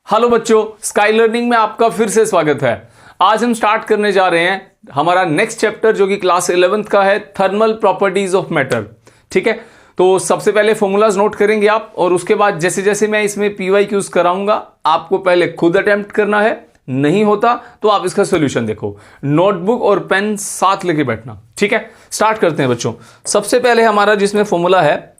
Hello बच्चों, sky learning में आपका फिर से स्वागत है। आज हम स्टार्ट करने जा रहे हैं हमारा नेक्स्ट चैप्टर जो कि क्लास 11th का है, थर्मल प्रॉपर्टीज ऑफ मैटर। ठीक है, तो सबसे पहले फॉर्मूलाज नोट करेंगे आप, और उसके बाद जैसे जैसे मैं इसमें पीवाईक्यूज कराऊंगा आपको पहले खुद अटेम्प्ट करना है। नहीं होता तो आप इसका सोल्यूशन देखो, नोटबुक और पेन साथ लेके बैठना। ठीक है, स्टार्ट करते हैं बच्चों। सबसे पहले हमारा जिसमें फॉर्मूला है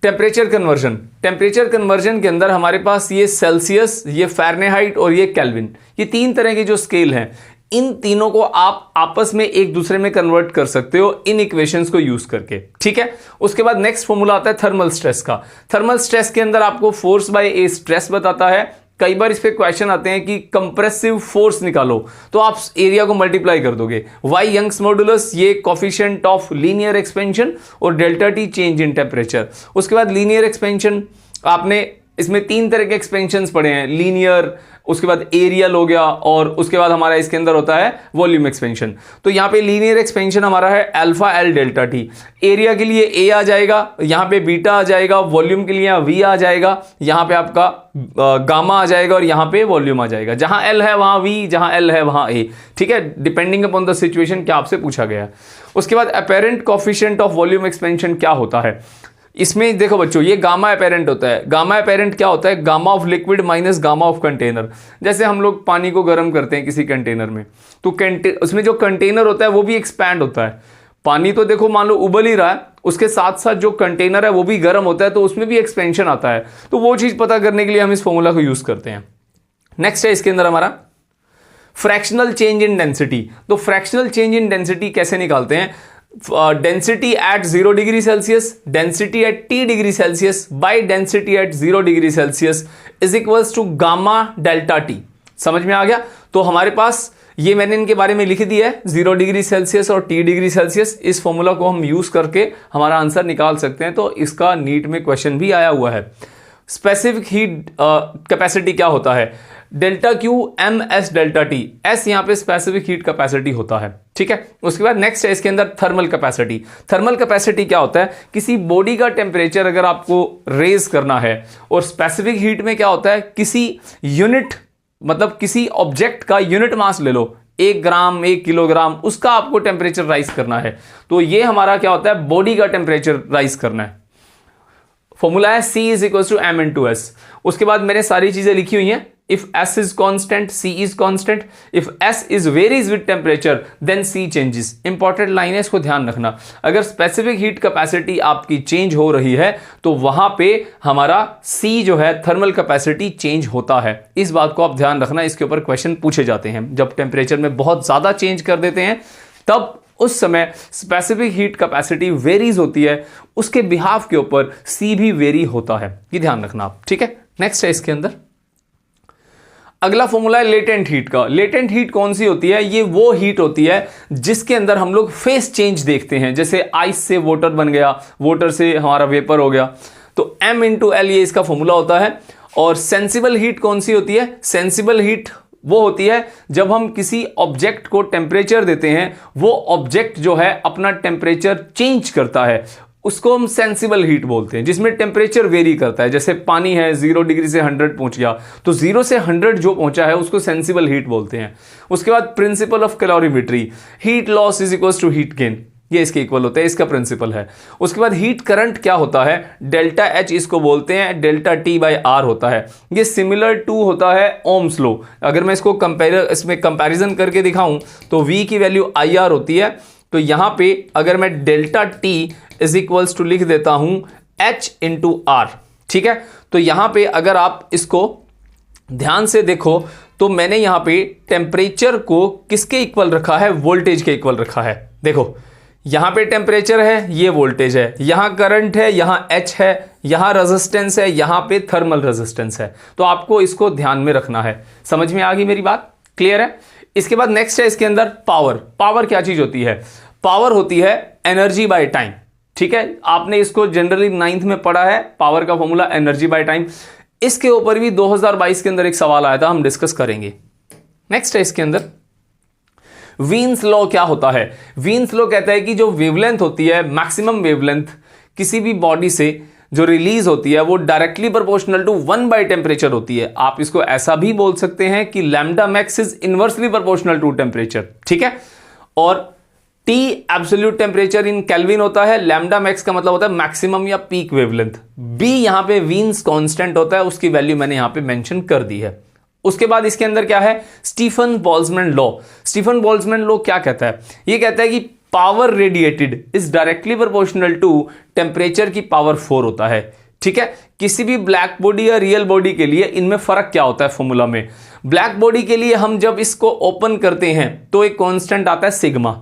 टेम्परेचर कन्वर्जन। टेम्परेचर कन्वर्जन के अंदर हमारे पास ये सेल्सियस, ये फ़ारेनहाइट और ये केल्विन, ये तीन तरह के जो स्केल हैं, इन तीनों को आप आपस में एक दूसरे में कन्वर्ट कर सकते हो इन इक्वेशंस को यूज करके। ठीक है, उसके बाद नेक्स्ट फॉर्मूला आता है थर्मल स्ट्रेस का। थर्मल स्ट्रेस के अंदर आपको फोर्स बाय ए स्ट्रेस बताता है। कई बार इस पे क्वेश्चन आते हैं कि कंप्रेसिव फोर्स निकालो, तो आप एरिया को मल्टीप्लाई कर दोगे। वाई यंग्स मॉडुलस, ये कोफिशिएंट ऑफ लीनियर एक्सपेंशन, और delta T change in temperature. उसके बाद लीनियर एक्सपेंशन, आपने इसमें तीन तरह के एक्सपेंशन पढ़े हैं, लीनियर, उसके बाद एरियल हो गया, और उसके बाद हमारा इसके अंदर होता है वॉल्यूम एक्सपेंशन। तो यहां पे लीनियर एक्सपेंशन हमारा है alpha L delta T. Area के लिए ए आ जाएगा, यहां पे बीटा आ जाएगा, वॉल्यूम के लिए वी आ जाएगा, यहां पे आपका गामा आ जाएगा, और यहां पे वॉल्यूम आ जाएगा। जहां एल है वहां वी, जहां एल है वहां ए। ठीक है, डिपेंडिंग अपॉन द सिचुएशन क्या आपसे पूछा गया। उसके बाद apparent coefficient of volume expansion क्या होता है, इसमें देखो बच्चों, ये गामा अपेरेंट होता है। गामा अपेरेंट क्या होता है? Gamma of liquid minus gamma of container. जैसे हम लोग पानी को गर्म करते हैं किसी कंटेनर में, तो उसमें जो कंटेनर होता है वो भी एक्सपैंड होता है। पानी तो देखो मान लो उबल ही रहा है, उसके साथ साथ जो कंटेनर है वो भी गर्म होता है, तो उसमें भी एक्सपेंशन आता है। तो वो चीज पता करने के लिए हम इस फॉर्मूला को यूज करते हैं। नेक्स्ट है इसके अंदर हमारा फ्रैक्शनल चेंज इन डेंसिटी। तो फ्रैक्शनल चेंज इन डेंसिटी कैसे निकालते हैं? Density at 0 degree Celsius, density at T degree Celsius by density at 0 degree Celsius is equals to gamma delta T. समझ में आ गया? तो हमारे पास ये मैंने इनके बारे में लिख दिया है, 0 डिग्री सेल्सियस और T डिग्री सेल्सियस। इस फॉर्मूला को हम यूज करके हमारा आंसर निकाल सकते हैं। तो इसका नीट में क्वेश्चन भी आया हुआ है। स्पेसिफिक हीट कैपेसिटी क्या होता है? Delta Q M S delta T. S यहां पे स्पेसिफिक हीट कैपेसिटी होता है। ठीक है, उसके बाद नेक्स्ट है इसके अंदर थर्मल कैपेसिटी। थर्मल कैपेसिटी क्या होता है? किसी बॉडी का टेम्परेचर अगर आपको रेज करना है, और स्पेसिफिक हीट में क्या होता है? किसी यूनिट, मतलब किसी ऑब्जेक्ट का यूनिट मास ले लो, 1 ग्राम 1 किलोग्राम, उसका आपको टेम्परेचर राइज करना है। तो ये हमारा क्या होता है? बॉडी का टेम्परेचर राइज करना है। फॉर्मूला है C is equal to M into S. उसके बाद मैंने सारी चीजें लिखी हुई हैं। If S is constant, C is constant. If S is varies with temperature, then C changes. Important line है, इसको ध्यान रखना। अगर स्पेसिफिक हीट कैपेसिटी आपकी चेंज हो रही है तो वहां पे हमारा C जो है थर्मल कैपेसिटी चेंज होता है। इस बात को आप ध्यान रखना, इसके ऊपर क्वेश्चन पूछे जाते हैं। जब टेम्परेचर में बहुत ज्यादा चेंज कर देते हैं तब उस समय स्पेसिफिक हीट कैपेसिटी वेरीज होती है, उसके बिहाफ के ऊपर C भी वेरी होता है। ये ध्यान रखना आप। ठीक है, नेक्स्ट है इसके अंदर अगला फॉर्मूला है लेटेंट हीट का। लेटेंट हीट कौन सी होती है? ये वो हीट होती है जिसके अंदर हम लोग फेस चेंज देखते हैं। जैसे आइस से वाटर बन गया, वाटर से हमारा वेपर हो गया, तो M इंटू एल ये इसका फॉर्मूला होता है। और सेंसिबल हीट कौन सी होती है? सेंसिबल हीट वो होती है जब हम किसी ऑब्जेक्ट को टेम्परेचर देते हैं, वो ऑब्जेक्ट जो है अपना टेम्परेचर चेंज करता है, उसको हम सेंसिबल हीट बोलते हैं, जिसमें टेम्परेचर वेरी करता है। जैसे पानी है, 0 डिग्री से 100 पहुंच गया, तो 0 से 100 जो पहुंचा है उसको सेंसिबल हीट बोलते हैं। उसके बाद principle of calorimetry, heat loss is equal to heat gain, ये इसके इक्वल होता है, इसका प्रिंसिपल है। उसके बाद हीट करंट क्या होता है? डेल्टा H इसको बोलते हैं, डेल्टा T बाई R होता है। ये सिमिलर टू होता है ओम्स लॉ। अगर मैं इसको इसमें कंपैरिजन करके दिखाऊं तो V की वैल्यू IR होती है। तो यहां पे अगर मैं delta T is equals to लिख देता हूं H इंटू R। ठीक है, तो यहां पे अगर आप इसको ध्यान से देखो तो मैंने यहां पे टेम्परेचर को किसके इक्वल रखा है? वोल्टेज के इक्वल रखा है। देखो यहां पे टेम्परेचर है, ये वोल्टेज है, यहां करंट है, यहां H है, यहां रेजिस्टेंस है, यहां पे थर्मल रेजिस्टेंस है। तो आपको इसको ध्यान में रखना है। समझ में आ गई मेरी बात? क्लियर है? इसके बाद नेक्स्ट है इसके अंदर पावर। पावर क्या चीज होती है? पावर होती है एनर्जी बाय टाइम। ठीक है, आपने इसको जनरली 9th में पढ़ा है, पावर का फॉर्मूला एनर्जी बाय टाइम। इसके ऊपर भी 2022 के अंदर एक सवाल आया था, हम डिस्कस करेंगे। नेक्स्ट है इसके अंदर वीन्स लॉ क्या होता है? वीन्स लॉ कहता है कि जो वेवलेंथ होती है, मैक्सिमम वेवलेंथ किसी भी बॉडी से जो रिलीज होती है वो directly proportional to 1 by temperature होती है। आप इसको ऐसा भी बोल सकते हैं कि lambda max is inversely proportional to temperature, ठीक है। और T absolute temperature in kelvin होता है, लैम्डा मैक्स का मतलब होता है मैक्सिमम या पीक वेवलेंथ। B यहां पे वीन्स कांस्टेंट होता है, उसकी वैल्यू मैंने यहां पे मेंशन कर दी है। उसके बाद इसके अंदर क्या है, Stefan Boltzmann law. Stefan Boltzmann law क्या कहता है, ये कहता है कि power radiated is directly proportional to temperature की पावर 4 होता है, ठीक है। किसी भी ब्लैक बॉडी या रियल बॉडी के लिए इनमें फर्क क्या होता है फॉर्मूला में। ब्लैक बॉडी के लिए हम जब इसको ओपन करते हैं तो एक कांस्टेंट आता है सिग्मा।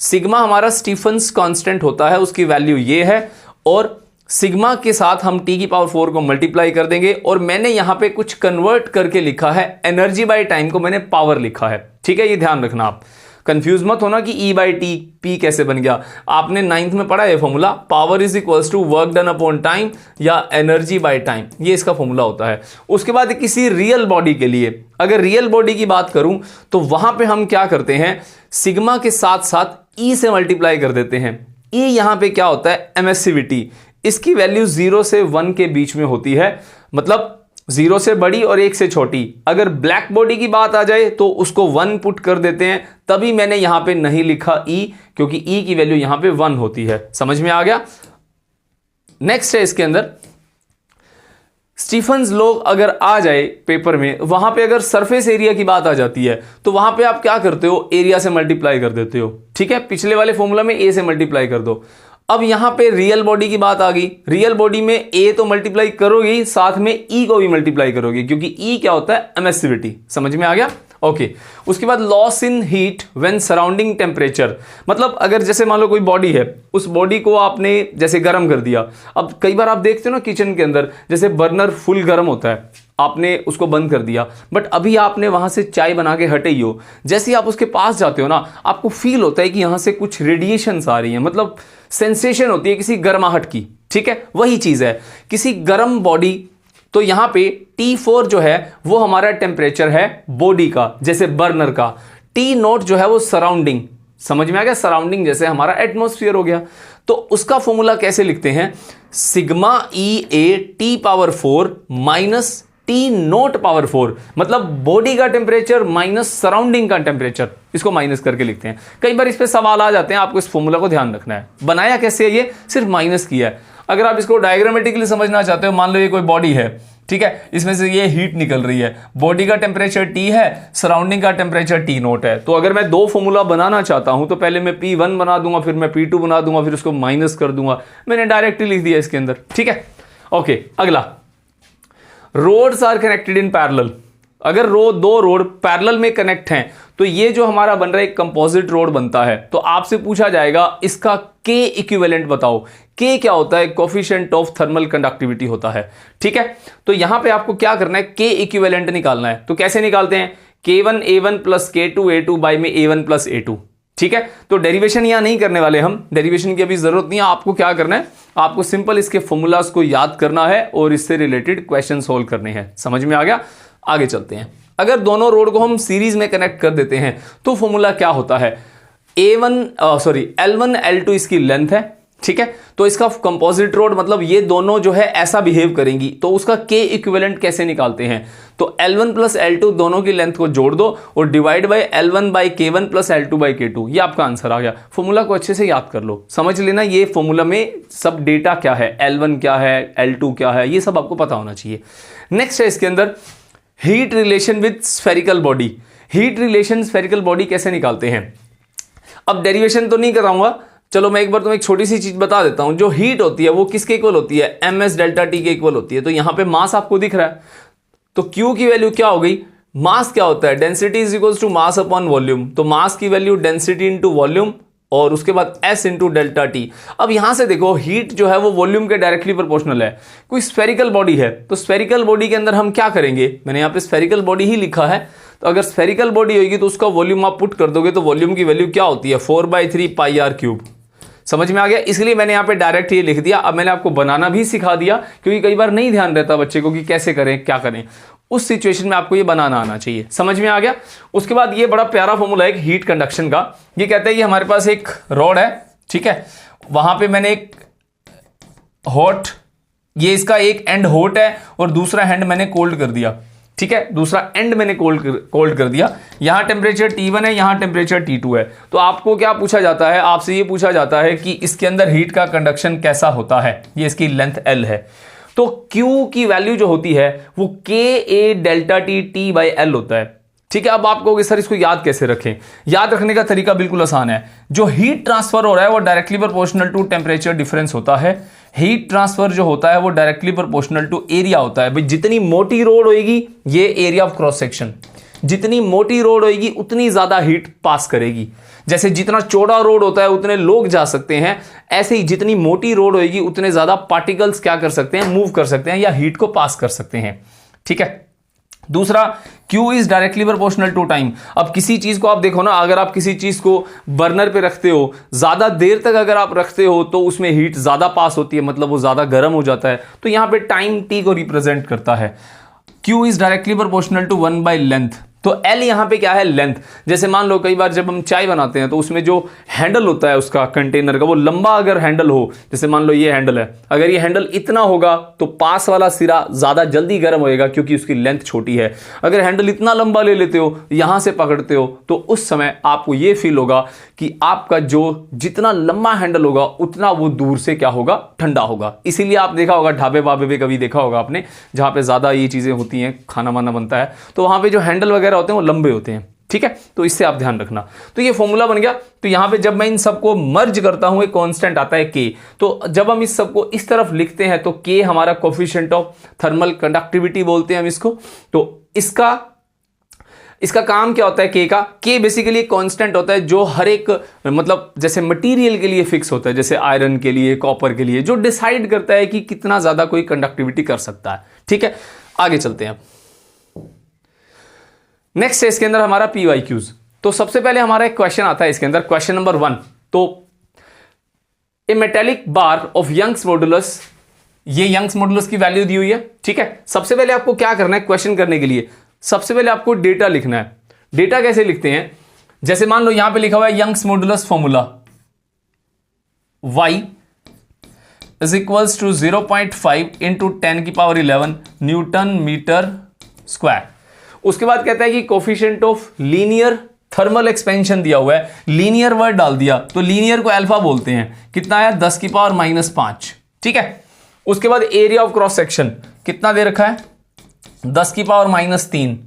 सिग्मा हमारा स्टीफन्स कांस्टेंट होता है, उसकी वैल्यू ये है, और सिग्मा के साथ हम T की पावर 4 को मल्टीप्लाई कर देंगे। और मैंने यहां पे कुछ कन्वर्ट करके लिखा है, एनर्जी बाय टाइम को मैंने पावर लिखा है, ठीक है। ये ध्यान रखना, आप कंफ्यूज मत होना कि E बाई टी P कैसे बन गया। आपने 9th में पढ़ा है formula, power is equals to work done upon time या एनर्जी बाय टाइम, ये इसका फॉर्मूला होता है। उसके बाद किसी रियल बॉडी के लिए, अगर रियल बॉडी की बात करूं तो वहां पे हम क्या करते हैं, सिग्मा के साथ साथ E से मल्टीप्लाई कर देते हैं। E यहां पे क्या होता है, एमिसिविटी। इसकी वैल्यू 0 से 1 के बीच में होती है, मतलब 0 से बड़ी और 1 से छोटी। अगर ब्लैक बॉडी की बात आ जाए तो उसको 1 पुट कर देते हैं, तभी मैंने यहां पे नहीं लिखा E, क्योंकि E की वैल्यू यहां पे 1 होती है। समझ में आ गया। नेक्स्ट है इसके अंदर स्टीफन्स लॉ अगर आ जाए पेपर में, वहां पे अगर सरफेस एरिया की बात आ जाती है तो वहां पे आप क्या करते हो, एरिया से मल्टीप्लाई कर देते हो, ठीक है। पिछले वाले फॉर्मूला में A से मल्टीप्लाई कर दो। अब यहां पे रियल बॉडी की बात आ गई, रियल बॉडी में A तो मल्टीप्लाई करोगे, साथ में E को भी मल्टीप्लाई करोगे, क्योंकि E क्या होता है, एमिसिविटी। समझ में आ गया, ओके। उसके बाद loss in heat when surrounding temperature, मतलब अगर जैसे मान लो कोई बॉडी है, उस बॉडी को आपने जैसे गर्म कर दिया। अब कई बार आप देखते हो ना किचन के अंदर, जैसे बर्नर फुल गर्म होता है, आपने उसको बंद कर दिया, बट अभी आपने वहां से चाय बना के हटे ही हो, जैसे ही आप उसके पास जाते हो ना, आपको फील होता है कि यहां से कुछ रेडिएशंस आ रही हैं, मतलब सेंसेशन होती है किसी गर्माहट की, ठीक है। वही चीज है किसी गर्म बॉडी, तो यहां पे T4 जो है वो हमारा टेम्परेचर है बॉडी का, जैसे बर्नर का। T0 जो है वो सराउंडिंग, समझ में आ गया, सराउंडिंग जैसे हमारा एटमॉस्फेयर हो गया। तो उसका फॉर्मूला कैसे लिखते हैं, sigma EA T power 4 minus T0 power 4, मतलब बॉडी का टेम्परेचर माइनस सराउंडिंग का टेम्परेचर, इसको माइनस करके लिखते हैं। कई बार इस पे सवाल आ जाते हैं, आपको इस फॉर्मूला को ध्यान रखना है। बनाया कैसे है, ये सिर्फ माइनस किया है। अगर आप इसको डायग्रामेटिकली समझना चाहते हो, मान लो ये कोई बॉडी है, ठीक है, इसमें से ये हीट निकल रही है, बॉडी का टेम्परेचर T है, सराउंडिंग का टेम्परेचर T0 है। तो अगर मैं दो फॉर्मूला बनाना चाहता हूं तो पहले मैं P1 बना दूंगा, फिर मैं P2 बना दूंगा, फिर उसको माइनस कर दूंगा। मैंने डायरेक्टली लिख दिया इसके अंदर, ठीक है, ओके। अगला, rods are connected in parallel. अगर दो रोड पैरेलल में कनेक्ट हैं तो ये जो हमारा बन रहा है एक कंपोजिट रोड बनता है। तो आपसे पूछा जाएगा इसका K इक्विवेलेंट बताओ। K क्या होता है, कोफिशिएंट ऑफ थर्मल कंडक्टिविटी होता है, ठीक है। तो यहां पे आपको क्या करना है, K इक्विवेलेंट निकालना है। तो कैसे निकालते हैं, K1 A1 plus K2 A2 by में A1 प्लस A2, ठीक है। तो डेरिवेशन यहां नहीं करने वाले हम, डेरिवेशन की अभी जरूरत नहीं है। आपको क्या करना है, आपको सिंपल इसके फॉर्मूलाज को याद करना है और इससे रिलेटेड क्वेश्चन सोल्व करने हैं। समझ में आ गया, आगे चलते हैं। अगर दोनों रोड को हम सीरीज में कनेक्ट कर देते हैं तो फॉर्मूला क्या होता है, L1 L2 इसकी लेंथ है, ठीक है। तो इसका कंपोजिट रोड मतलब ये दोनों जो है ऐसा बिहेव करेंगी, तो उसका K इक्विवेलेंट कैसे निकालते हैं, तो L1 प्लस L2 दोनों की लेंथ को जोड़ दो और divide by L1 by K1 plus L2 by K2, ये आपका आंसर आ गया। फॉर्मूला को अच्छे से याद कर लो, समझ लेना ये फॉर्मूला में सब डेटा क्या है, L1 क्या है, L2 क्या है, ये सब आपको पता होना चाहिए। नेक्स्ट है इसके अंदर heat relation with spherical body. Heat relation spherical body कैसे निकालते हैं, अब डेरिवेशन तो नहीं कराऊंगा, चलो मैं एक बार तुम्हें एक छोटी सी चीज बता देता हूं। जो हीट होती है वो किसके इक्वल होती है, ms डेल्टा T के इक्वल होती है। तो यहां पे मास आपको दिख रहा है, तो Q की वैल्यू क्या हो गई, मास क्या होता है, density is equal to mass upon volume. तो मास की वैल्यू डेंसिटी इंटू वॉल्यूम और उसके बाद S इंटू डेल्टा T। अब यहां से देखो हीट जो है वो वॉल्यूम के डायरेक्टली प्रोपोर्शनल है। कोई स्फेरिकल बॉडी है तो स्फेरिकल बॉडी के अंदर हम क्या करेंगे, मैंने यहां पे स्फेरिकल बॉडी ही लिखा है। तो अगर स्फेरिकल बॉडी होगी तो उसका वॉल्यूम आप पुट कर दोगे, तो वॉल्यूम की वैल्यू क्या होती है, 4/3 पाई r क्यूब। समझ में आ गया, इसलिए मैंने यहां पे डायरेक्ट ये लिख दिया। अब मैंने आपको बनाना भी सिखा दिया, क्योंकि कई बार नहीं ध्यान रहता बच्चे को कि कैसे करें क्या करें, उस सिचुएशन में आपको ये बनाना आना चाहिए। समझ में आ गया। उसके बाद ये बड़ा प्यारा फॉर्मूला है हीट कंडक्शन का। ये कहता है कि हमारे पास एक रॉड है, ठीक है, वहां पे मैंने एक हॉट ये इसका एक एंड हॉट है और दूसरा एंड मैंने कोल्ड कर दिया, ठीक है, दूसरा एंड मैंने कोल्ड कर दिया। यहां टेम्परेचर T1 है, यहां टेम्परेचर T2 है। तो आपको क्या पूछा जाता है, आपसे ये पूछा जाता है कि इसके अंदर हीट का कंडक्शन कैसा होता है। ये इसकी लेंथ L है, तो Q की वैल्यू जो होती है वो KA delta T by L होता है, ठीक है। अब आप कहोगे सर इसको याद कैसे रखें? याद रखने का तरीका बिल्कुल आसान है। जो हीट ट्रांसफर हो रहा है वो directly proportional to temperature difference होता है। हीट ट्रांसफर जो होता है वो डायरेक्टली प्रोपोर्शनल टू एरिया होता है। भाई जितनी मोटी रोड होगी, ये एरिया ऑफ क्रॉस सेक्शन, जितनी मोटी रोड होगी उतनी ज्यादा हीट पास करेगी। जैसे जितना चौड़ा रोड होता है उतने लोग जा सकते हैं, ऐसे ही जितनी मोटी रोड होगी उतने ज्यादा पार्टिकल्स क्या कर सकते हैं, मूव कर सकते हैं या हीट को पास कर सकते हैं, ठीक है। दूसरा, Q is directly proportional to time. अब किसी चीज को आप देखो ना, अगर आप किसी चीज को बर्नर पे रखते हो, ज्यादा देर तक अगर आप रखते हो तो उसमें हीट ज्यादा पास होती है, मतलब वो ज्यादा गर्म हो जाता है। तो यहां पे टाइम T को रिप्रेजेंट करता है। Q is directly proportional to 1 by length. तो L यहां पे क्या है, लेंथ। जैसे मान लो कई बार जब हम चाय बनाते हैं तो उसमें जो हैंडल होता है उसका कंटेनर का, वो लंबा अगर हैंडल हो, जैसे मान लो ये हैंडल है, अगर ये हैंडल इतना होगा तो पास वाला सिरा ज्यादा जल्दी गर्म होएगा क्योंकि उसकी लेंथ छोटी है। अगर हैंडल इतना लंबा ले लेते हो, यहां से पकड़ते हो, तो उस समय आपको ये फील होगा कि आपका जो जितना लंबा हैंडल होगा उतना वो दूर से क्या होगा, ठंडा होगा। इसीलिए आप देखा होगा ढाबे बाबे पे कभी देखा होगा आपने, जहां पे ज्यादा ये चीजें होती हैं, खाना वाना बनता है, तो वहां पे जो हैंडल वगैरह होते हैं वो लंबे होते हैं, ठीक है। तो इससे आप ध्यान रखना। तो ये फॉर्मूला बन गया। तो यहां पे जब मैं इन सबको मर्ज करता हूं एक कांस्टेंट आता है K। तो जब हम इस सबको इस तरफ लिखते हैं तो K हमारा कोफिशिएंट ऑफ थर्मल कंडक्टिविटी बोलते हैं हम इसको। तो इसका काम क्या होता है K का? K बेसिकली एक कांस्टेंट होता है जो हर एक, मतलब जैसे मटेरियल के लिए फिक्स होता है, जैसे आयरन के लिए, कॉपर के लिए, जो डिसाइड करता है कि कितना ज्यादा कोई कंडक्टिविटी कर सकता है, ठीक है। आगे चलते हैं। नेक्स्ट है इसके अंदर हमारा PYQs। तो सबसे पहले हमारा एक क्वेश्चन आता है इसके अंदर, क्वेश्चन नंबर 1। तो a metallic bar of Young's modulus, ये यंग्स मॉडुलस की वैल्यू दी हुई है, ठीक है। सबसे पहले आपको क्या करना है क्वेश्चन करने के लिए, सबसे पहले आपको डेटा लिखना है। डेटा कैसे लिखते हैं? जैसे मान लो यहां पे लिखा हुआ है Young's modulus formula y is equals to 0.5 into 10 की पावर 11 न्यूटन मीटर स्क्वायर। उसके बाद कहता है कि coefficient of linear thermal expansion दिया हुआ है, लीनियर वर्ड डाल दिया, तो लीनियर को अल्फा बोलते हैं। कितना है? 10 की पावर -5, ठीक है। उसके बाद एरिया ऑफ क्रॉस सेक्शन कितना दे रखा है? 10 की power -3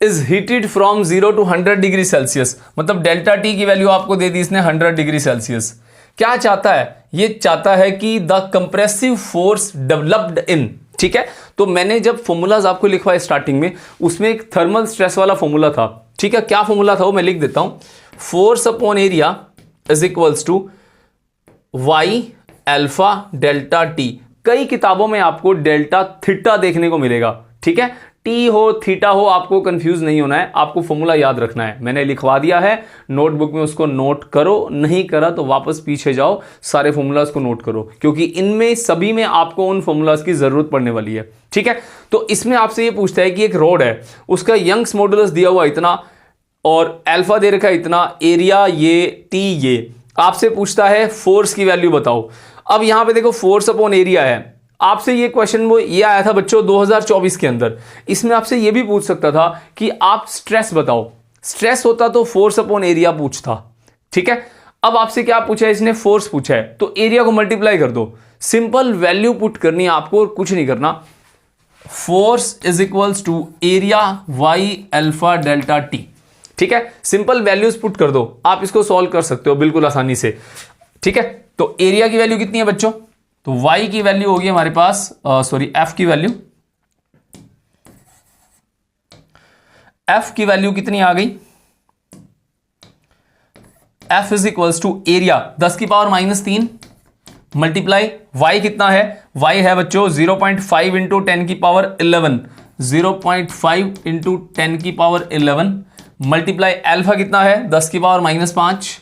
is heated from 0 to 100 degree Celsius. मतलब डेल्टा T की वैल्यू आपको दे दी इसने 100 डिग्री सेल्सियस। क्या चाहता है? ये चाहता है कि the compressive force developed in, ठीक है। तो मैंने जब फॉर्मूलाज आपको लिखवाया स्टार्टिंग में, उसमें एक थर्मल स्ट्रेस वाला फॉर्मूला था, ठीक है। क्या फॉर्मूला था वो मैं लिख देता हूं। Force upon area is equals to y alpha delta T। कई किताबों में आपको डेल्टा थीटा देखने को मिलेगा, ठीक है। T हो थीटा हो, आपको कंफ्यूज नहीं होना है, आपको फॉर्मूला याद रखना है। मैंने लिखवा दिया है नोटबुक में, उसको नोट करो। नहीं करा तो वापस पीछे जाओ, सारे फॉर्मूलाज को नोट करो, क्योंकि इनमें सभी में आपको उन फॉर्मूलाज की जरूरत पड़ने वाली है, ठीक है। तो इसमें आपसे ये पूछता है कि एक रोड है, उसका यंग्स मॉडुलस दिया हुआ इतना और अल्फा दे रखा इतना, एरिया ये, T ये। आपसे पूछता है फोर्स की वैल्यू बताओ। अब यहां पे देखो फोर्स अपॉन एरिया है। आपसे ये क्वेश्चन वो ये आया था बच्चों 2024 के अंदर। इसमें आपसे ये भी पूछ सकता था कि आप स्ट्रेस बताओ। स्ट्रेस होता तो फोर्स अपॉन एरिया पूछता, ठीक है। अब आपसे क्या पूछा है इसने? फोर्स पूछा है, तो एरिया को मल्टीप्लाई कर दो। सिंपल वैल्यू पुट करनी है आपको और कुछ नहीं करना। Force is equals to area y alpha delta T, ठीक है। सिंपल वैल्यूज पुट कर दो, आप इसको सॉल्व कर सकते हो बिल्कुल आसानी से, ठीक है। तो एरिया की वैल्यू कितनी है बच्चों? तो y की वैल्यू होगी हमारे पास, f की वैल्यू, f की वैल्यू कितनी आ गई? f is equals to area 10 की पावर -3 मल्टीप्लाई y कितना है? y है बच्चों 0.5 इंटू 10 की पावर 11, 0.5 इंटू 10 की पावर 11 मल्टीप्लाई अल्फा कितना है? 10 की पावर -5,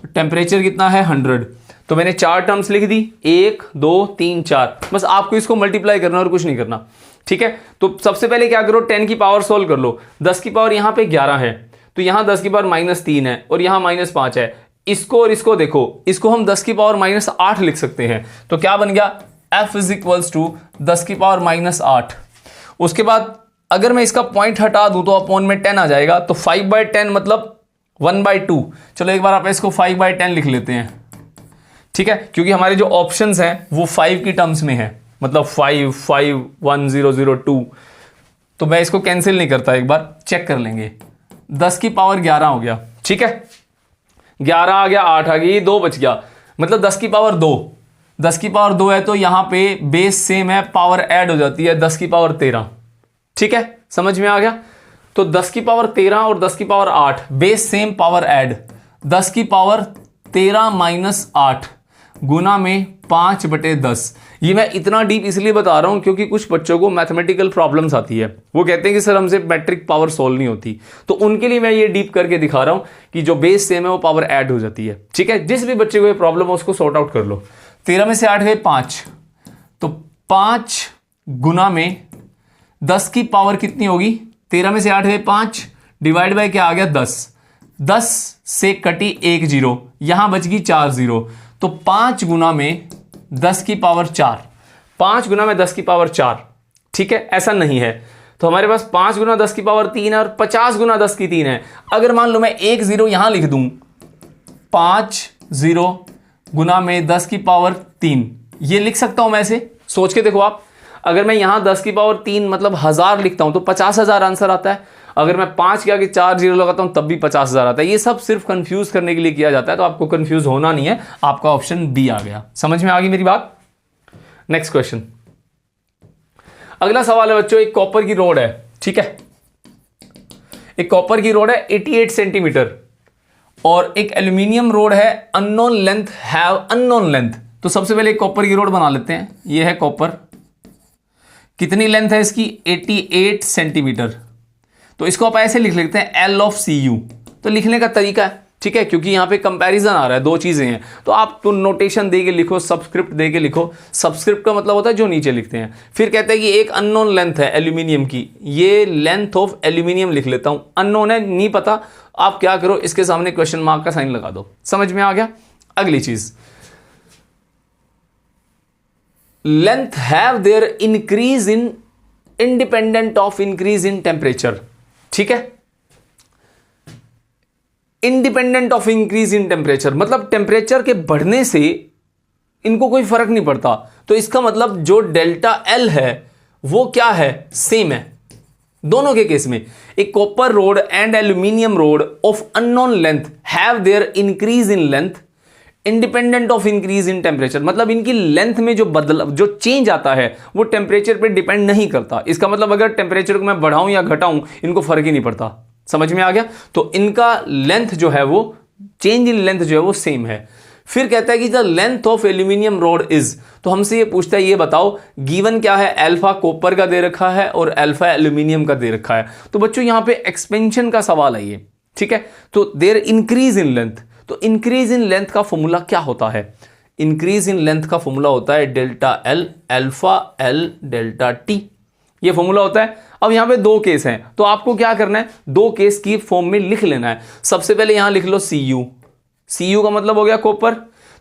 टेम्परेचर कितना है? 100। तो मैंने 4 टर्म्स लिख दी, 1 2 3 4। बस आपको इसको मल्टीप्लाई करना और कुछ नहीं करना, ठीक है। तो सबसे पहले क्या करो, 10 की पावर सोल्व कर लो। 10 की पावर यहां पे 11 है, तो यहां 10 की पावर -3 है और यहां -5 है। इसको और इसको देखो, इसको हम 10 की पावर -8 लिख सकते हैं। तो क्या बन गया? F इज इक्वल्स टू 10 की पावर माइनस 8। उसके बाद अगर मैं इसका पॉइंट हटा दूं तो अपॉन में 10 आ जाएगा, तो 5/10 मतलब 1/2। चलो एक बार आप इसको 5/10 लिख लेते हैं, ठीक है, क्योंकि हमारे जो ऑप्शंस हैं वो 5 की टर्म्स में है, मतलब 5 5 1 0 0 2, तो मैं इसको कैंसिल नहीं करता, एक बार चेक कर लेंगे। 10 की पावर 11 हो गया, ठीक है, 11 आ गया, 8 आ गई, ये 2 बच गया, मतलब 10 की पावर 2। 10 की पावर 2 है तो यहां पे बेस सेम है, पावर ऐड हो जाती है, 10 की पावर 13, ठीक है, समझ में आ गया। तो 10 की पावर 13 और 10 की power 8 base same, power add, 10 की पावर 13 माइनस 8 गुना में 5/10। ये मैं इतना डीप इसलिए बता रहा हूं क्योंकि कुछ बच्चों को मैथमेटिकल प्रॉब्लम्स आती है, वो कहते हैं कि सर हमसे मैट्रिक पावर सोल्व नहीं होती, तो उनके लिए मैं ये डीप करके दिखा रहा हूं कि जो बेस सेम है वो पावर ऐड हो जाती है, ठीक है। जिस भी बच्चे को ये प्रॉब्लम हो उसको सॉर्ट आउट कर लो। 13 में से 8 गए 5, तो 5 गुना में 10 की पावर कितनी होगी, 13 में से 8 गए 5, डिवाइड बाय क्या आ गया 10, 10 से कटी 1 0, यहां बच गई 4 0, तो 5 गुना में 10 की पावर 4, 5 गुना में 10 की पावर 4, ठीक है, ऐसा नहीं है। तो हमारे पास 5 गुना 10 की पावर 3 है और 50 गुना 10 की 3 है। अगर मान लो मैं 1 0 यहां लिख दूं, 5 0 गुना में 10 की पावर 3, ये लिख सकता हूं मैं ऐसे, सोच के देखो आप। अगर मैं यहां 10 की पावर 3 मतलब 1000 लिखता हूं तो 50,000 आंसर आता है। अगर मैं 5 के आगे 4 0 लगाता हूं तब भी 50,000 आता है। ये सब सिर्फ कंफ्यूज करने के लिए किया जाता है, तो आपको कंफ्यूज होना नहीं है, आपका ऑप्शन बी आ गया। समझ में आ गई मेरी बात। नेक्स्ट क्वेश्चन, अगला सवाल है बच्चों, एक कॉपर की रोड है, ठीक है, एक कॉपर की रोड है 88 सेंटीमीटर और एक एल्यूमिनियम रोड है unknown length, have unknown length. तो सबसे पहले एक कॉपर की रोड बना लेते हैं। ये है कॉपर, कितनी लेंथ है इसकी, 88 सेंटीमीटर। तो इसको आप ऐसे लिख लेते हैं L ऑफ CU। तो लिखने का तरीका है, ठीक है, क्योंकि यहां पे कंपैरिजन आ रहा है, दो चीजें हैं, तो आप तो नोटेशन दे के लिखो, सबस्क्रिप्ट दे के लिखो। सबस्क्रिप्ट का मतलब होता है जो नीचे लिखते हैं। फिर कहते हैं कि एक अननोन लेंथ है एल्यूमिनियम की, ये लेंथ ऑफ एल्यूमिनियम लिख लेता हूं, अननोन है, नहीं पता, आप क्या करो, इसके सामने क्वेश्चन मार्क का साइन लगा दो। समझ में आ गया। अगली चीज, length have their increase in independent of increase in temperature, ठीक है, independent of increase in temperature मतलब टेम्परेचर के बढ़ने से इनको कोई फर्क नहीं पड़ता। तो इसका मतलब जो डेल्टा एल है वो क्या है, सेम है दोनों के केस में। एक copper road and aluminium road of unknown length have their increase in length independent of increase in temperature, मतलब इनकी लेंथ में जो चेंज आता है वो टेम्परेचर पे डिपेंड नहीं करता। इसका मतलब अगर टेम्परेचर को मैं बढ़ाऊं या घटाऊं इनको फर्क ही नहीं पड़ता। समझ में आ गया। तो इनका लेंथ जो है वो, चेंज इन लेंथ जो है वो सेम है। फिर कहता है कि the length of aluminium road is, तो हमसे ये पूछता है, ये बताओ गिवन क्या है, अल्फा कॉपर का दे रखा है और अल्फा एल्यूमिनियम का दे रखा है। तो बच्चों यहां पे एक्सपेंशन का सवाल है ये, ठीक है। तो देयर इंक्रीज इन लेंथ, तो इंक्रीज इन लेंथ का फॉर्मूला क्या होता है, इंक्रीज इन लेंथ का फॉर्मूला होता है delta L alpha L delta T, ये फॉर्मूला होता है। अब यहां पे दो केस हैं, तो आपको क्या करना है, दो केस की फॉर्म में लिख लेना है। सबसे पहले यहां लिख लो Cu, Cu का मतलब हो गया कॉपर,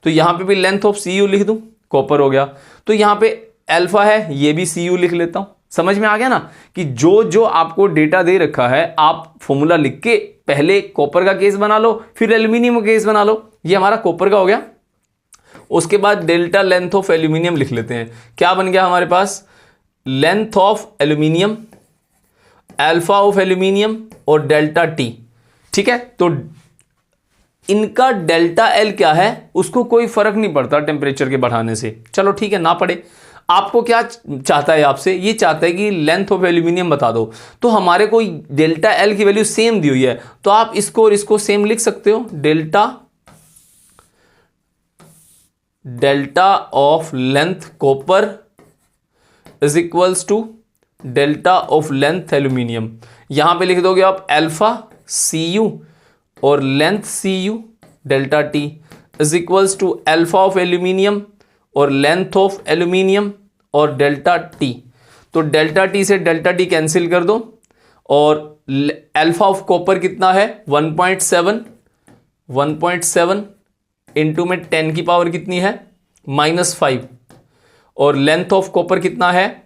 तो यहां पे भी लेंथ ऑफ Cu लिख दूं, कॉपर हो गया। तो यहां पे अल्फा है, ये भी Cu लिख लेता हूं। समझ में आ गया ना कि जो जो आपको डेटा दे रखा है आप फॉर्मूला लिख के पहले कॉपर का केस बना लो, फिर एल्यूमिनियम का केस बना लो। ये हमारा कॉपर का हो गया। उसके बाद डेल्टा लेंथ ऑफ एल्यूमिनियम लिख लेते हैं। क्या बन गया हमारे पास, length of aluminium, alpha of aluminium और डेल्टा टी, ठीक है। तो इनका डेल्टा एल क्या है, उसको कोई फर्क नहीं पड़ता टेम्परेचर के बढ़ाने से। चलो ठीक है, ना पड़े। आपको क्या चाहता है आपसे, ये चाहता है कि लेंथ ऑफ एल्यूमिनियम बता दो। तो हमारे को डेल्टा एल की वैल्यू सेम दी हुई है, तो आप इसको और इसको सेम लिख सकते हो। Delta of length copper is equals to delta of length aluminium. यहां पे लिख दोगे आप अल्फा Cu और length Cu delta T is equals to alpha of aluminium और लेंथ ऑफ एल्यूमिनियम और डेल्टा टी। तो डेल्टा टी से डेल्टा टी कैंसिल कर दो और अल्फा ऑफ कॉपर कितना है 1.7 इंटू में 10 की पावर कितनी है -5, और लेंथ ऑफ कॉपर कितना है,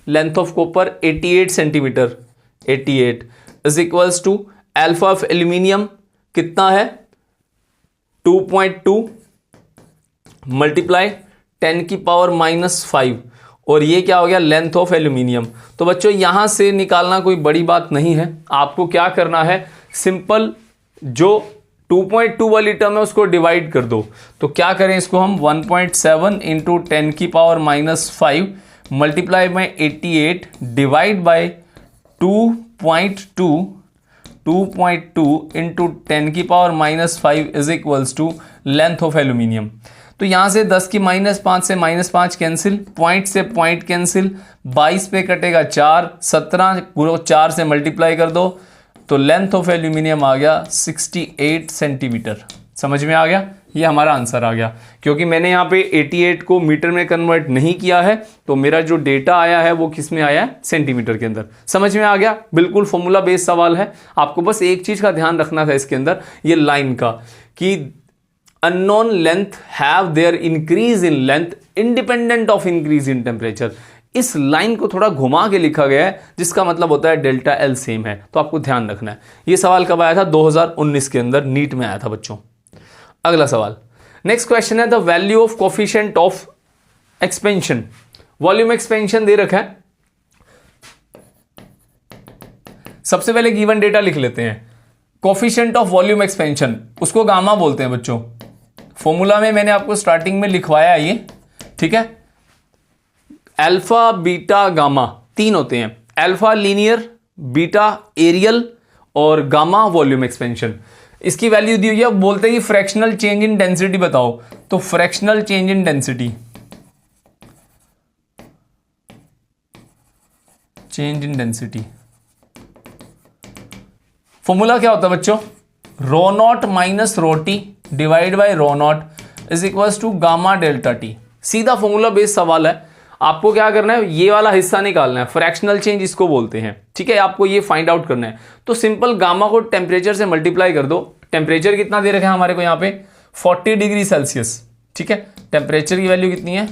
length of copper 88 centimetre, 88 is equals to alpha of aluminium कितना है 2.2 मल्टीप्लाई 10⁻⁵ और ये क्या हो गया लेंथ ऑफ एल्यूमिनियम। तो बच्चों यहां से निकालना कोई बड़ी बात नहीं है, आपको क्या करना है सिंपल जो 2.2 वाली टर्म है उसको डिवाइड कर दो। तो क्या करें इसको हम 1.7 into 10⁻⁵ multiply by 88 divide by 2.2 into 10⁻⁵ is equals to length of aluminium. तो यहां से 10⁻⁵ से -5 कैंसिल, पॉइंट से पॉइंट कैंसिल, 22 पे कटेगा 4, 17 को 4 से मल्टीप्लाई कर दो तो लेंथ ऑफ एल्यूमिनियम आ गया 68 सेंटीमीटर। समझ में आ गया, ये हमारा आंसर आ गया। क्योंकि मैंने यहाँ पे 88 को मीटर में कन्वर्ट नहीं किया है तो मेरा जो डेटा आया है वो किस में आया है सेंटीमीटर के अंदर। समझ में आ गया, बिल्कुल फॉर्मूला बेस्ड सवाल है। आपको बस एक चीज का ध्यान रखना था इसके अंदर, ये लाइन का, कि unknown length have their increase in length independent of increase in temperature. इस लाइन को थोड़ा घुमा के लिखा गया है जिसका मतलब होता है डेल्टा एल सेम है, तो आपको ध्यान रखना है। ये सवाल कब आया था 2019 के अंदर, नीट में आया था बच्चों। अगला सवाल, नेक्स्ट क्वेश्चन है the value of coefficient of expansion. Volume expansion दे रखा है, सबसे पहले गिवन डेटा लिख लेते हैं। कोफिशिएंट ऑफ वॉल्यूम एक्सपेंशन उसको गामा बोलते हैं बच्चों, फॉर्मूला में मैंने आपको स्टार्टिंग में लिखवाया ये, ठीक है। अल्फा बीटा गामा 3 होते हैं, अल्फा लीनियर, बीटा एरियल और गामा वॉल्यूम एक्सपेंशन। इसकी वैल्यू दी हुई है, बोलते हैं कि फ्रैक्शनल चेंज इन डेंसिटी बताओ, तो fractional change in density, change in density formula क्या होता है बच्चों, rho naught minus rho T divide by rho naught is equals to gamma delta T. सीधा फॉर्मूला बेस्ड सवाल है, आपको क्या करना है ये वाला हिस्सा निकालना है, फ्रैक्शनल चेंज इसको बोलते हैं, ठीक है। आपको ये फाइंड आउट करना है, तो सिंपल गामा को टेम्परेचर से मल्टीप्लाई कर दो। टेम्परेचर कितना दे रखा है हमारे को यहाँ पे 40 डिग्री सेल्सियस, ठीक है। टेम्परेचर की वैल्यू कितनी है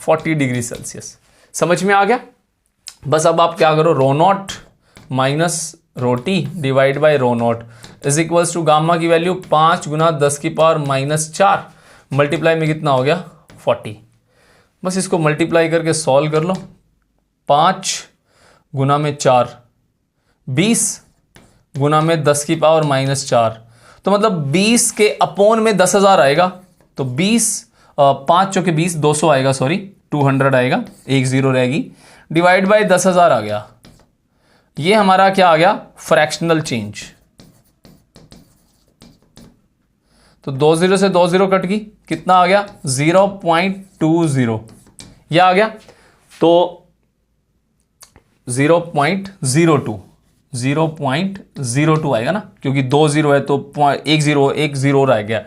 40 डिग्री सेल्सियस। समझ में आ गया, बस अब आप क्या करो, rho naught minus rho T divide by rho naught is equals to gamma की वैल्यू 5 गुना 10⁻⁴ मल्टीप्लाई में कितना हो गया 40। बस इसको मल्टीप्लाई करके सॉल्व कर लो, 5 गुना में 4 20 गुना में 10⁻⁴, तो मतलब 20 के अपोन में 10,000 आएगा, तो 20 5 चौके 20 200 आएगा, सॉरी 200 आएगा, 1 0 रहेगी, डिवाइड बाई 10,000 आ गया। ये हमारा क्या आ गया फ्रैक्शनल चेंज, तो 2 0 से 2 0 कट गई, कितना आ गया 0.20, यह आ गया, तो 0.02 आएगा ना, क्योंकि 2 0 है तो 1 0 रह गया,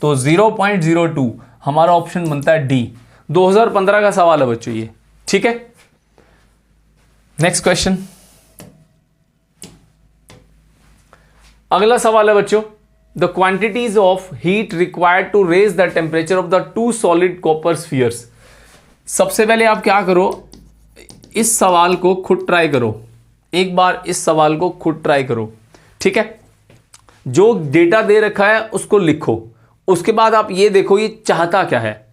तो 0.02 हमारा ऑप्शन बनता है डी। 2015 का सवाल है बच्चों ये, ठीक है। नेक्स्ट क्वेश्चन, अगला सवाल है बच्चों, the quantities of heat required to raise the temperature of the 2 solid copper spheres. सबसे पहले आप क्या करो, इस सवाल को खुद ट्राई करो, एक बार इस सवाल को खुद ट्राई करो, ठीक है। जो डेटा दे रखा है उसको लिखो, उसके बाद आप ये देखो ये चाहता क्या है,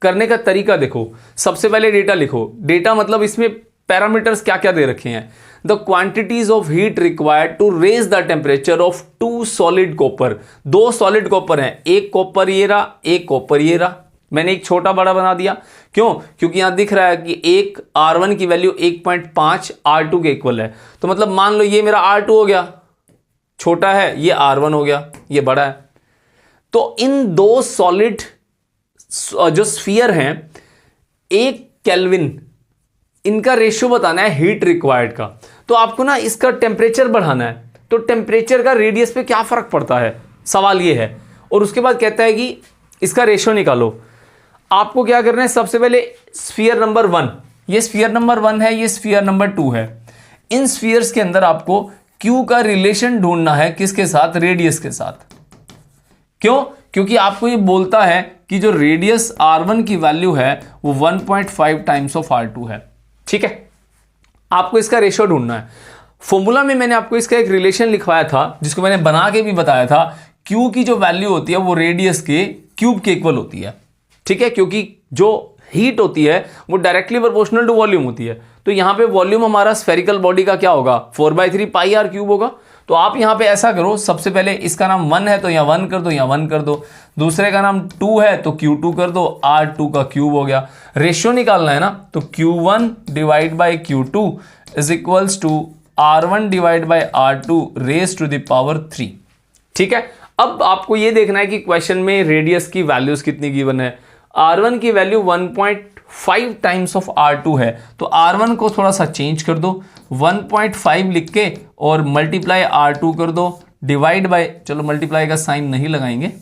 करने का तरीका देखो। सबसे पहले डेटा लिखो, डेटा मतलब इसमें पैरामीटर्स क्या क्या दे रखे हैं, the quantities of heat required to raise the temperature of 2 solid copper. 2 solid copper हैं, एक कॉपर ये रहा, एक कॉपर ये रहा, मैंने एक छोटा बड़ा बना दिया, क्यों, क्योंकि यहां दिख रहा है कि एक R1 की वैल्यू 1.5 R2 के इक्वल है, तो मतलब मान लो ये मेरा R2 हो गया, छोटा है, ये R1 हो गया, ये बड़ा है। तो इन 2 सॉलिड जो स्फीयर हैं, 1 केल्विन, इनका रेशियो बताना है हीट रिक्वायर्ड का। तो आपको ना इसका टेम्परेचर बढ़ाना है, तो टेम्परेचर का रेडियस पे क्या फर्क पड़ता है, सवाल ये है। और उसके बाद कहता है कि इसका रेशियो निकालो। आपको क्या करना है, सबसे पहले स्फीयर नंबर 1, ये स्फीयर नंबर 1 है, ये स्फीयर नंबर 2 है। इन स्फीयर्स के अंदर आपको Q का रिलेशन ढूंढना है, किसके साथ, रेडियस के साथ। क्यों, क्योंकि आपको ये बोलता है कि जो रेडियस R1 की वैल्यू है वो 1.5 टाइम्स ऑफ R2 है। ठीक है, आपको इसका रेशियो ढूंढना है। फॉर्मूला में मैंने आपको इसका एक रिलेशन लिखवाया था जिसको मैंने बना के भी बताया था। Q की जो वैल्यू होती है वो रेडियस के क्यूब के इक्वल होती है। ठीक है, क्योंकि जो हीट होती है वो डायरेक्टली प्रोपोर्शनल टू वॉल्यूम होती है। तो यहां पे वॉल्यूम हमारा स्फेरिकल बॉडी का क्या होगा, 4/3 पाई आर क्यूब होगा। तो आप यहां पे ऐसा करो, सबसे पहले इसका नाम 1 है तो यहाँ 1 कर दो, यहाँ 1 कर दो। दूसरे का नाम 2 है तो Q2 कर दो, R2 का क्यूब हो गया। रेशियो निकालना है ना, तो Q1 divide by Q2 is equals to R1 divide by R2 raise to the power 3। ठीक है, अब आपको ये देखना है कि क्वेश्चन में रेडियस की वैल्यूज कितनी गिवन है। R1 की वैल्यू 1.5 टाइम्स ऑफ R2 है, तो R1 को थोड़ा सा चेंज कर दो, 1.5 लिख के और मल्टीप्लाई R2 कर दो डिवाइड बाय, चलो मल्टीप्लाई का साइन नहीं लगाएंगे,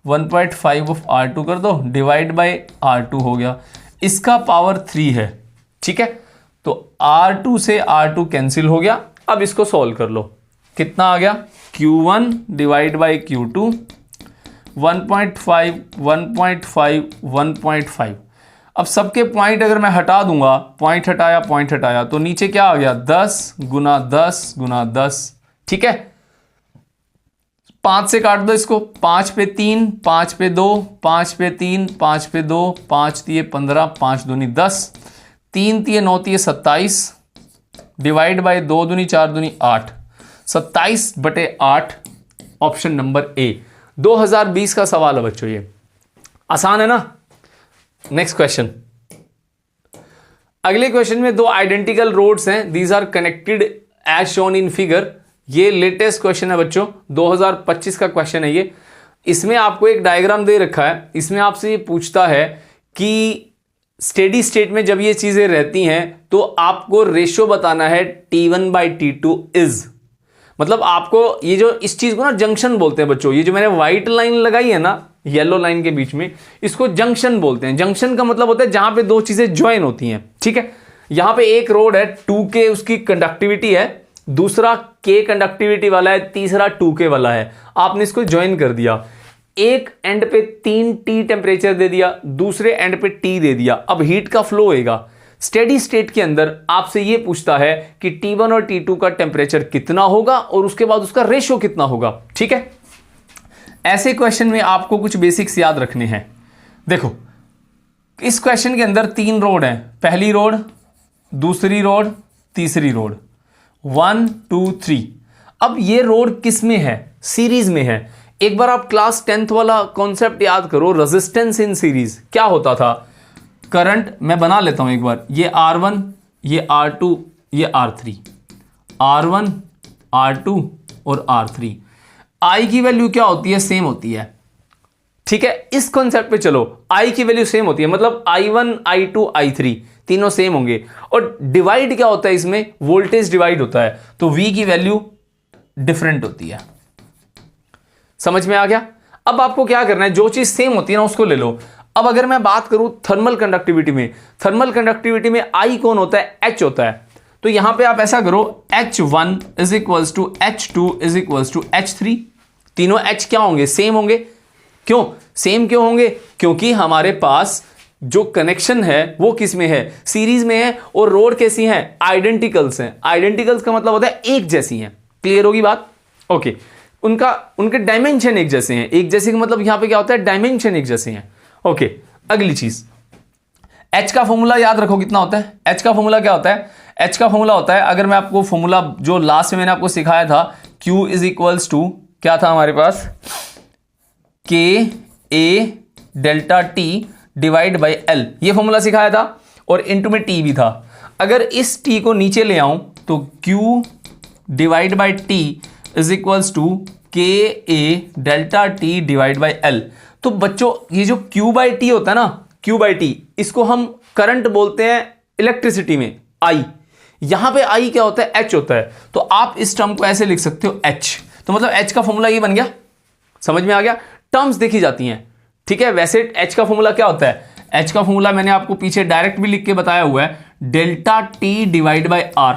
1.5 ऑफ R2 कर दो डिवाइड बाय R2 हो गया। इसका पावर 3 है। ठीक है, तो R2 से R2 कैंसिल हो गया। अब इसको सॉल्व कर लो, कितना आ गया, Q1 डिवाइड बाई Q2 1.5 1.5 1.5। अब सबके पॉइंट अगर मैं हटा दूंगा, पॉइंट हटाया तो नीचे क्या आ गया, 10 गुना 10 गुना 10। ठीक है, 5 से काट दो इसको, 5 पे 3, 5 पे 2, 5 पे 3, 5 पे 2, 5 तिये 15, 5 दूनी 10, 3 तिये 9 तिये 27 डिवाइड बाई 2 दूनी 4 दूनी 8, 27/8 ऑप्शन नंबर ए। 2020 का सवाल है बच्चों, ये आसान है ना। नेक्स्ट क्वेश्चन, अगले क्वेश्चन में 2 आइडेंटिकल रोड्स हैं, these are connected as shown in figure. ये लेटेस्ट क्वेश्चन है बच्चों, 2025 का क्वेश्चन है ये। इसमें आपको एक डायग्राम दे रखा है, इसमें आपसे ये पूछता है कि स्टेडी स्टेट में जब ये चीजें रहती हैं तो आपको रेशियो बताना है T1/T2 इज, मतलब आपको ये जो इस चीज को ना जंक्शन बोलते हैं बच्चों। ये जो मैंने व्हाइट लाइन लगाई है ना येलो लाइन के बीच में, इसको जंक्शन बोलते हैं। जंक्शन का मतलब होता है जहां पे 2 चीजें ज्वाइन होती हैं। ठीक है, यहां पे एक रोड है 2K उसकी कंडक्टिविटी है, दूसरा K कंडक्टिविटी वाला है, तीसरा 2K वाला है। आपने इसको ज्वाइन कर दिया, एक एंड पे 3T टेम्परेचर दे दिया, दूसरे एंड पे T दे दिया। अब हीट का फ्लो होएगा। स्टेडी स्टेट के अंदर आपसे यह पूछता है कि T1 और T2 का टेम्परेचर कितना होगा और उसके बाद उसका रेशियो कितना होगा। ठीक है, ऐसे क्वेश्चन में आपको कुछ बेसिक्स याद रखने हैं। देखो, इस क्वेश्चन के अंदर 3 रोड हैं, पहली रोड, दूसरी रोड, तीसरी रोड, 1 2 3। अब ये रोड किस में है, सीरीज में है। एक बार आप क्लास 10th वाला कॉन्सेप्ट याद करो, रेजिस्टेंस इन सीरीज क्या होता था। करंट मैं बना लेता हूं एक बार, ये R1, ये R2, ये R3, R1 R2 और R3। I की वैल्यू क्या होती है, सेम होती है। ठीक है, इस कॉन्सेप्ट पे चलो, I की वैल्यू सेम होती है, मतलब I1 I2 I3 तीनों सेम होंगे। और डिवाइड क्या होता है इसमें, वोल्टेज डिवाइड होता है, तो V की वैल्यू डिफरेंट होती है। समझ में आ गया। अब आपको क्या करना है, जो चीज सेम होती है ना उसको ले लो। अब अगर मैं बात करूं थर्मल कंडक्टिविटी में, थर्मल कंडक्टिविटी में I कौन होता है, H होता है। तो यहां पे आप ऐसा करो, H1 is equals to H2 is equals to H3। तीनों H क्या होंगे, सेम होंगे। क्यों सेम क्यों होंगे, क्योंकि हमारे पास जो कनेक्शन है वो किस में है, सीरीज में है। और रोड कैसी है, आइडेंटिकल्स हैं। आइडेंटिकल्स का मतलब होता है एक जैसी हैं। क्लियर होगी बात, ओके। उनके डायमेंशन एक जैसे हैं। एक जैसे का मतलब यहां पे क्या होता है, डायमेंशन एक जैसे हैं। ओके, अगली चीज, H का फॉर्मूला याद रखो कितना होता है। H का फॉर्मूला क्या होता है, H का फॉर्मूला होता है, अगर मैं आपको फॉर्मूला जो लास्ट में मैंने आपको सिखाया था, Q इज इक्वल्स टू क्या था हमारे पास, K A delta T divide by L, ये फॉर्मूला सिखाया था और इनटू में T भी था। अगर इस T को नीचे ले आऊं तो Q divide by T is equals to K A delta T divide by L। तो बच्चों ये जो Q बाई T होता है ना, Q बाई T, इसको हम करंट बोलते हैं इलेक्ट्रिसिटी में I। यहां पे I क्या होता है, H होता है। तो आप इस टर्म को ऐसे लिख सकते हो H। तो मतलब H का फॉर्मूला ये बन गया, समझ में आ गया। टर्म्स देखी जाती हैं, ठीक है। वैसे H का फॉर्मूला क्या होता है, H का फॉर्मूला मैंने आपको पीछे डायरेक्ट भी लिख के बताया हुआ है, delta T divide by R,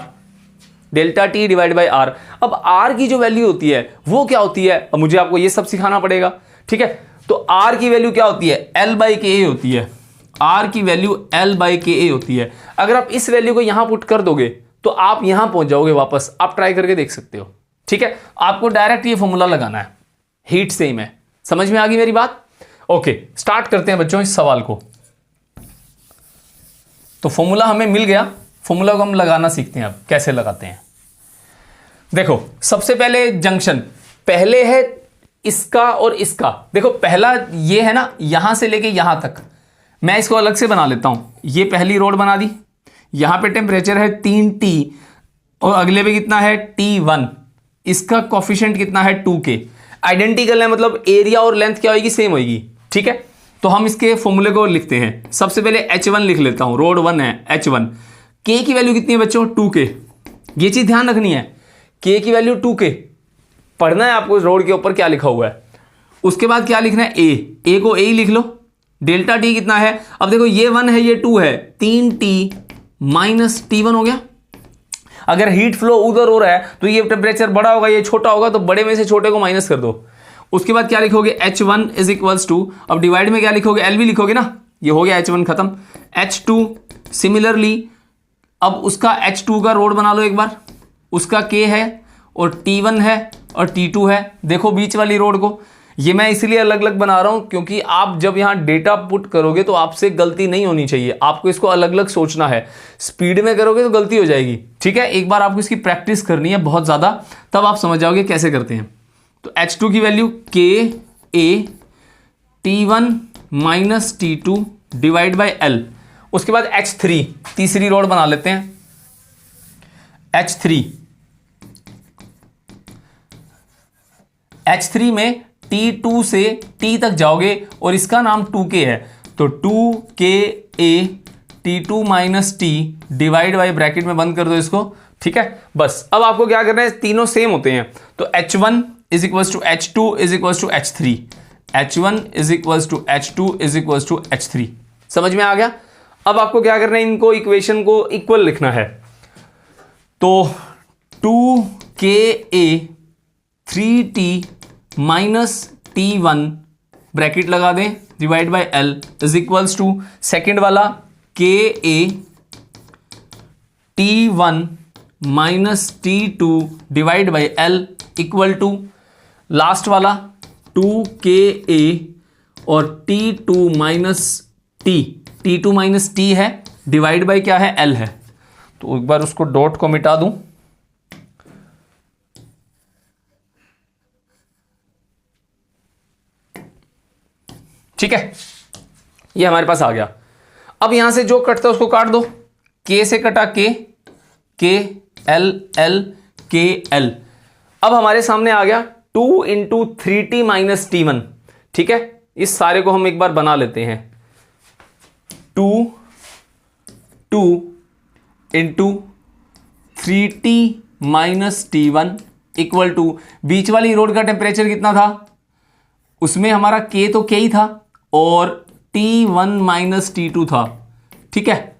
delta T divide by R। अब R की जो वैल्यू होती है वो क्या होती है, अब मुझे आपको ये सब सिखाना पड़ेगा, ठीक है। तो आर की वैल्यू क्या होती है, एल बाई के ए होती है। आर की वैल्यू एल बाई के ए होती है। अगर आप इस वैल्यू को यहां पुट कर दोगे तो आप यहां पहुंच जाओगे वापस। आप ट्राई करके देख सकते हो, ठीक है। आपको डायरेक्ट ये फॉर्मूला लगाना है, हीट सेम है। समझ में आ गई मेरी बात? ओके, स्टार्ट करते हैं बच्चों इस सवाल को। तो फॉर्मूला हमें मिल गया, फॉर्मूला को हम लगाना सीखते हैं। अब कैसे लगाते हैं, देखो सबसे पहले जंक्शन पहले है इसका और इसका। देखो पहला ये है ना, यहां से लेके यहां तक। मैं इसको अलग से बना लेता हूं। ये पहली रोड बना दी, यहां पे टेम्परेचर है 3T और अगले पे कितना है T1। इसका कोफिशिएंट कितना है 2K। आइडेंटिकल है, मतलब एरिया और लेंथ क्या होगी, सेम होगी, ठीक है। तो हम इसके फॉर्मूले को लिखते हैं। सबसे पहले H1 लिख लेता हूं, रोड 1 है H1। K की वैल्यू कितनी है बच्चों, 2K। ये चीज ध्यान रखनी है, K की वैल्यू 2K। पढ़ना है आपको रोड के ऊपर क्या लिखा हुआ है। उसके बाद क्या लिखना है, A को A ही लिख लो। डेल्टा T कितना है, अब देखो ये 1 है ये 2 है, 3T माइनस T1 हो गया। अगर हीट फ्लो उधर हो रहा है तो ये टेम्परेचर बड़ा होगा, ये छोटा होगा, तो बड़े में से छोटे को माइनस कर दो। उसके बाद क्या लिखोगे, H1 इज इक्वल्स टू, अब डिवाइड में क्या लिखोगे, L भी लिखोगे ना। ये हो गया H1 खत्म। H2 सिमिलरली, अब उसका H2 का रोड बना लो एक बार। उसका K है और T1 है और T2 है। देखो बीच वाली रोड को, ये मैं इसलिए अलग अलग बना रहा हूं क्योंकि आप जब यहां डेटा पुट करोगे तो आपसे गलती नहीं होनी चाहिए। आपको इसको अलग अलग सोचना है। स्पीड में करोगे तो गलती हो जाएगी, ठीक है। एक बार आपको इसकी प्रैक्टिस करनी है बहुत ज्यादा, तब आप समझ जाओगे कैसे करते हैं। तो H2 की value KA T1 minus T2 divide by L। उसके बाद H3, तीसरी रोड बना लेते हैं। H3 में T2 से T तक जाओगे और इसका नाम 2K है, तो 2KA T2 minus T divide by, bracket में बंद कर दो इसको, ठीक है। बस अब आपको क्या करना है, तीनों सेम होते हैं, तो H1 is equals to H2 is equals to H3। H1 is equals to H2 is equals to H3। समझ में आ गया? अब आपको क्या करना है, इनको इक्वेशन को इक्वल लिखना है। तो 2KA 3T minus T1 bracket लगा दें divide by L is equals to second वाला KA T1 minus T2 divide by L equal to last वाला 2KA और T2 minus T2 minus T है डिवाइड बाई क्या है, L है। तो एक बार उसको डॉट को मिटा दूं, ठीक है। ये हमारे पास आ गया। अब यहां से जो कटता है उसको काट दो। K से कटा K L L K L। अब हमारे सामने आ गया 2 इंटू 3T माइनस T1, ठीक है। इस सारे को हम एक बार बना लेते हैं। 2 into 3T minus T1 equal to, बीच वाली रोड का टेम्परेचर कितना था, उसमें हमारा K तो K ही था और T1 माइनस T2 था, ठीक है।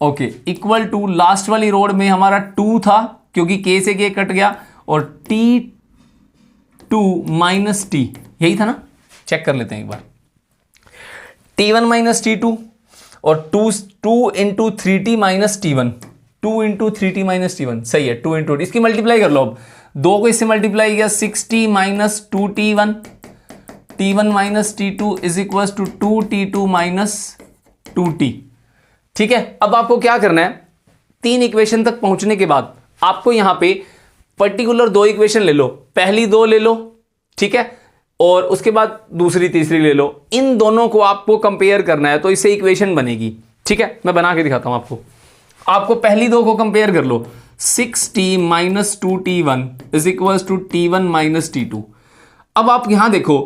ओके, इक्वल टू लास्ट वाली रोड में हमारा 2 था क्योंकि K से K कट गया, और T2 माइनस T, यही था ना। चेक कर लेते हैं एक बार। T1 माइनस T2 और 2 into 3T minus T1, 2 into 3T minus T1, सही है। 2 इंटू, इसकी मल्टीप्लाई कर लो। अब 2 को इससे मल्टीप्लाई किया, 6T minus 2T1, T1 minus T2 is equal to 2T2 minus 2T, ठीक है। अब आपको क्या करना है, 3 इक्वेशन तक पहुंचने के बाद आपको यहां पे पर्टिकुलर 2 इक्वेशन ले लो। पहली 2 ले लो, ठीक है, और उसके बाद दूसरी तीसरी ले लो। इन दोनों को आपको कंपेयर करना है, तो इससे इक्वेशन बनेगी, ठीक है। मैं बना के दिखाता हूं आपको पहली 2 को कंपेयर कर लो। 6T minus 2T1 is equal to T1 minus T2। अब आप यहां देखो,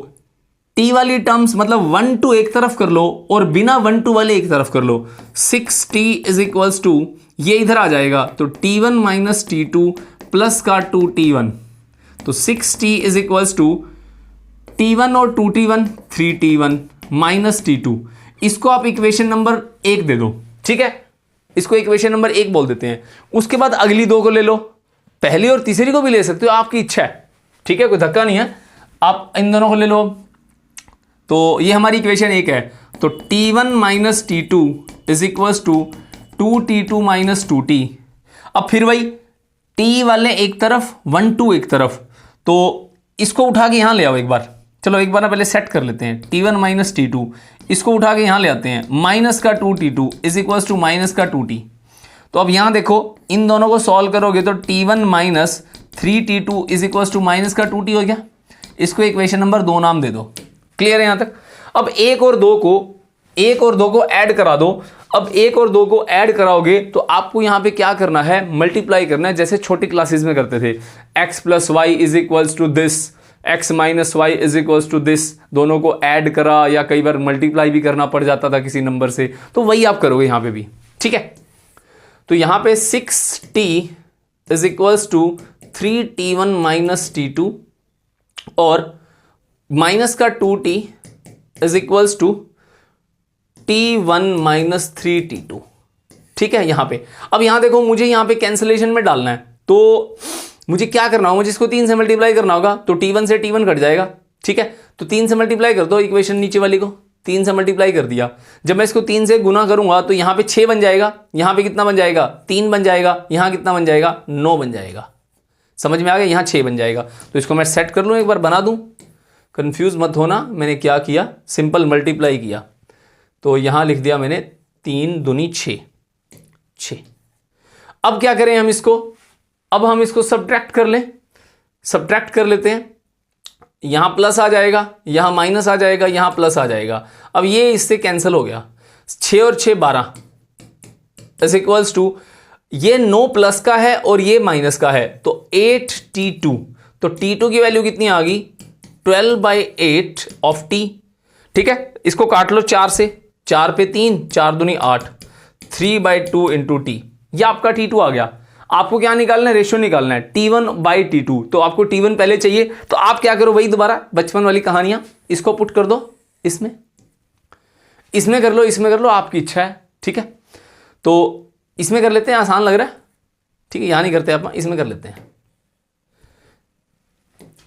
T वाली टर्म्स मतलब 1 2 एक तरफ कर लो और बिना 1 2 वाले एक तरफ कर लो। 6T इज इक्वल टू, ये इधर आ जाएगा, तो T1 माइनस T2 प्लस का 2T1, तो 6T is equal to T1 और 2T1 3T1 माइनस T2। इसको आप इक्वेशन नंबर 1 दे दो, ठीक है। इसको इक्वेशन नंबर 1 बोल देते हैं। उसके बाद अगली 2 को ले लो, पहली और तीसरी को भी ले सकते हो, आपकी इच्छा है, ठीक है, कोई धक्का नहीं है। आप इन दोनों को ले लो, तो ये हमारी इक्वेशन 1 है। तो T1 minus T2 is equals to 2T2 minus 2T। अब फिर वही T वाले एक तरफ 1 2 एक तरफ, तो इसको उठा के यहां ले आओ एक बार। चलो एक बार ना पहले सेट कर लेते हैं। T1 माइनस T2 इसको उठा के यहां ले आते हैं। माइनस का 2T2 is equals to minus का 2T। तो अब यहां देखो इन दोनों को सॉल्व करोगे तो T1 minus 3T2 is equals to minus का 2T हो गया। इसको इक्वेशन नंबर 2 नाम दे दो। क्लियर है यहां तक? अब 1 और 2 को ऐड करा दो। अब 1 और 2 को ऐड कराओगे तो आपको यहां पे क्या करना है, मल्टीप्लाई करना है, जैसे छोटी क्लासेस में करते थे। x plus y is equals to this, x minus y is equals to this. दोनों को ऐड करा या कई बार मल्टीप्लाई भी करना पड़ जाता था किसी नंबर से, तो वही आप करोगे यहां पे भी। ठीक है, तो यहां पे 6t is equals to 3T1 minus T2 और माइनस का 2T is equals to T1 minus 3T2। ठीक है यहां पे। अब यहां देखो मुझे यहां पे कैंसिलेशन में डालना है, तो मुझे क्या करना होगा, मुझे इसको 3 से मल्टीप्लाई करना होगा। तो T1 से T1 कट जाएगा। ठीक है, तो 3 से मल्टीप्लाई कर दो इक्वेशन नीचे वाली को। 3 से मल्टीप्लाई कर दिया। जब मैं इसको 3 से गुना करूंगा तो यहां पे 6 बन जाएगा, यहां पे कितना बन जाएगा, 3 बन जाएगा, यहां कितना बन जाएगा, 9 बन जाएगा। समझ में आ गया? यहां 6 बन जाएगा। तो इसको मैं सेट कर लूं, एक बार बना दूं। कंफ्यूज मत होना, मैंने क्या किया, सिंपल मल्टीप्लाई किया। तो यहां लिख दिया मैंने 3 दूनी 6। अब क्या करें हम इसको, अब हम इसको सब्ट्रैक्ट कर लें। सब्ट्रैक्ट कर लेते हैं। यहां प्लस आ जाएगा, यहां माइनस आ जाएगा, यहां प्लस आ जाएगा। अब ये इससे कैंसिल हो गया। 6 और 6 12 इज इक्वल्स टू, ये 9 प्लस का है और ये माइनस का है, तो 8T2। तो T2 की वैल्यू कितनी आ गई, 12/8 ऑफ T। ठीक है, इसको काट लो 4 से, 4 पे 3, 4 दूनी 8, 3/2 इंटू T। ये आपका T2 आ गया। आपको क्या निकालना है, रेशियो निकालना है T1/T2। तो आपको T1 पहले चाहिए, तो आप क्या करो, वही दोबारा बचपन वाली कहानियां, इसको पुट कर दो इसमें कर लो, इसमें कर लो, आपकी इच्छा है। ठीक है, तो इसमें कर लेते हैं, आसान लग रहा है। ठीक है, यहां नहीं करते आप, इसमें कर लेते हैं।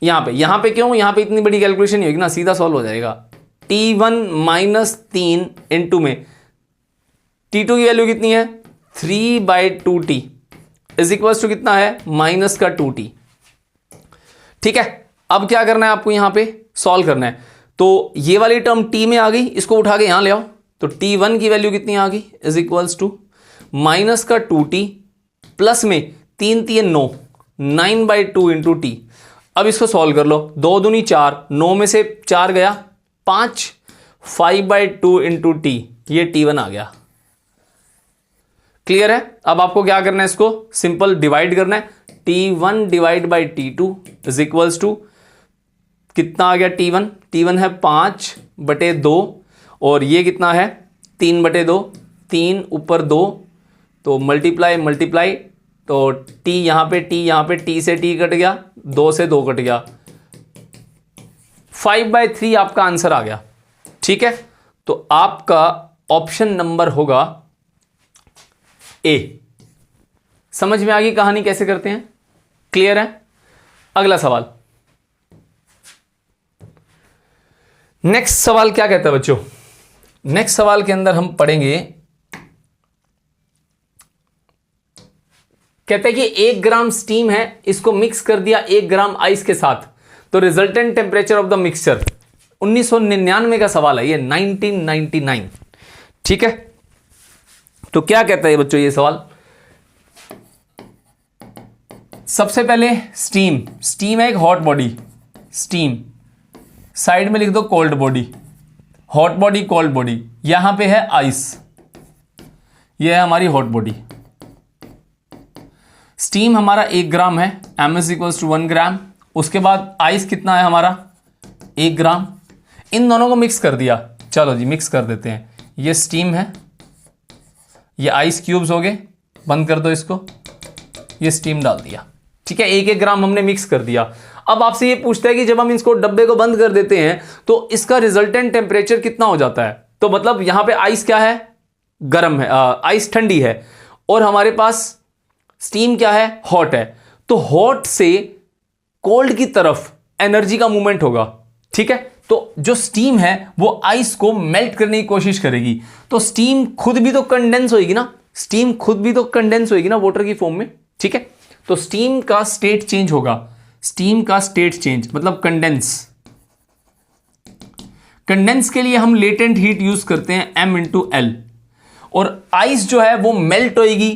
यहां पे क्यों, यहां पे इतनी बड़ी कैलकुलेशन नहीं होगी ना, सीधा सॉल्व हो जाएगा। T1 माइनस 3 इंटू में T2 की वैल्यू कितनी है, 3/2T इज इक्वल टू कितना है, माइनस का 2T। ठीक है, अब क्या करना है आपको, यहां पे सॉल्व करना है। तो ये वाली टर्म T में आ गई, इसको उठा के यहां ले आओ। तो T1 की वैल्यू कितनी आ गई, इज इक्वल्स टू माइनस का 2T प्लस में 3 3 9, 9/2 इंटू T। अब इसको सॉल्व कर लो, 2 दूनी 4, 9 में से 4 गया 5, 5/2 इंटू T, ये T1 आ गया। क्लियर है? अब आपको क्या करना है, इसको सिंपल डिवाइड करना है। T1 divide by T2 is equals to कितना आ गया, T1 है 5/2 और ये कितना है 3/2, 3 ऊपर 2, तो मल्टीप्लाई, तो T यहां पे T से T कट गया, 2 से 2 कट गया, 5/3 आपका आंसर आ गया। ठीक है, तो आपका ऑप्शन नंबर होगा ए। समझ में आ गई कहानी कैसे करते हैं? क्लियर है? अगला सवाल, नेक्स्ट सवाल क्या कहता है बच्चों? नेक्स्ट सवाल के अंदर हम पढ़ेंगे, कहते हैं कि 1 ग्राम स्टीम है, इसको मिक्स कर दिया 1 ग्राम आइस के साथ, तो resultant temperature of the mixture. 1999 का सवाल है ये, 1999। ठीक है, तो क्या कहता है बच्चों ये सवाल? सबसे पहले स्टीम है एक हॉट बॉडी, स्टीम, साइड में लिख दो cold body, hot body cold body, यहां पे है आइस, ये है हमारी हॉट बॉडी। स्टीम हमारा 1 ग्राम है, m इज इक्वल्स टू 1 ग्राम। उसके बाद आइस कितना है हमारा, 1 ग्राम। इन दोनों को मिक्स कर दिया, चलो जी मिक्स कर देते हैं। ये स्टीम है, ये आइस क्यूब्स हो गए, बंद कर दो इसको, ये स्टीम डाल दिया। ठीक है, 1 ग्राम हमने मिक्स कर दिया। अब आपसे ये पूछता है कि जब हम इसको डब्बे को बंद कर देते हैं तो इसका रिजल्टेंट टेम्परेचर कितना हो जाता है। तो मतलब यहां पे आइस क्या है, गर्म है, आइस ठंडी है, और हमारे पास स्टीम क्या है, हॉट है। तो हॉट से कोल्ड की तरफ एनर्जी का मूवमेंट होगा। ठीक है, तो जो स्टीम है वो आइस को मेल्ट करने की कोशिश करेगी, तो स्टीम खुद भी तो कंडेंस होगी ना, स्टीम खुद भी तो कंडेंस होगी ना वाटर की फॉर्म में, ठीक है। तो स्टीम का स्टेट चेंज होगा, स्टीम का स्टेट चेंज मतलब कंडेंस। कंडेंस के लिए हम लेटेंट हीट यूज करते हैं m इंटू एल, और आइस जो है वो मेल्ट होगी,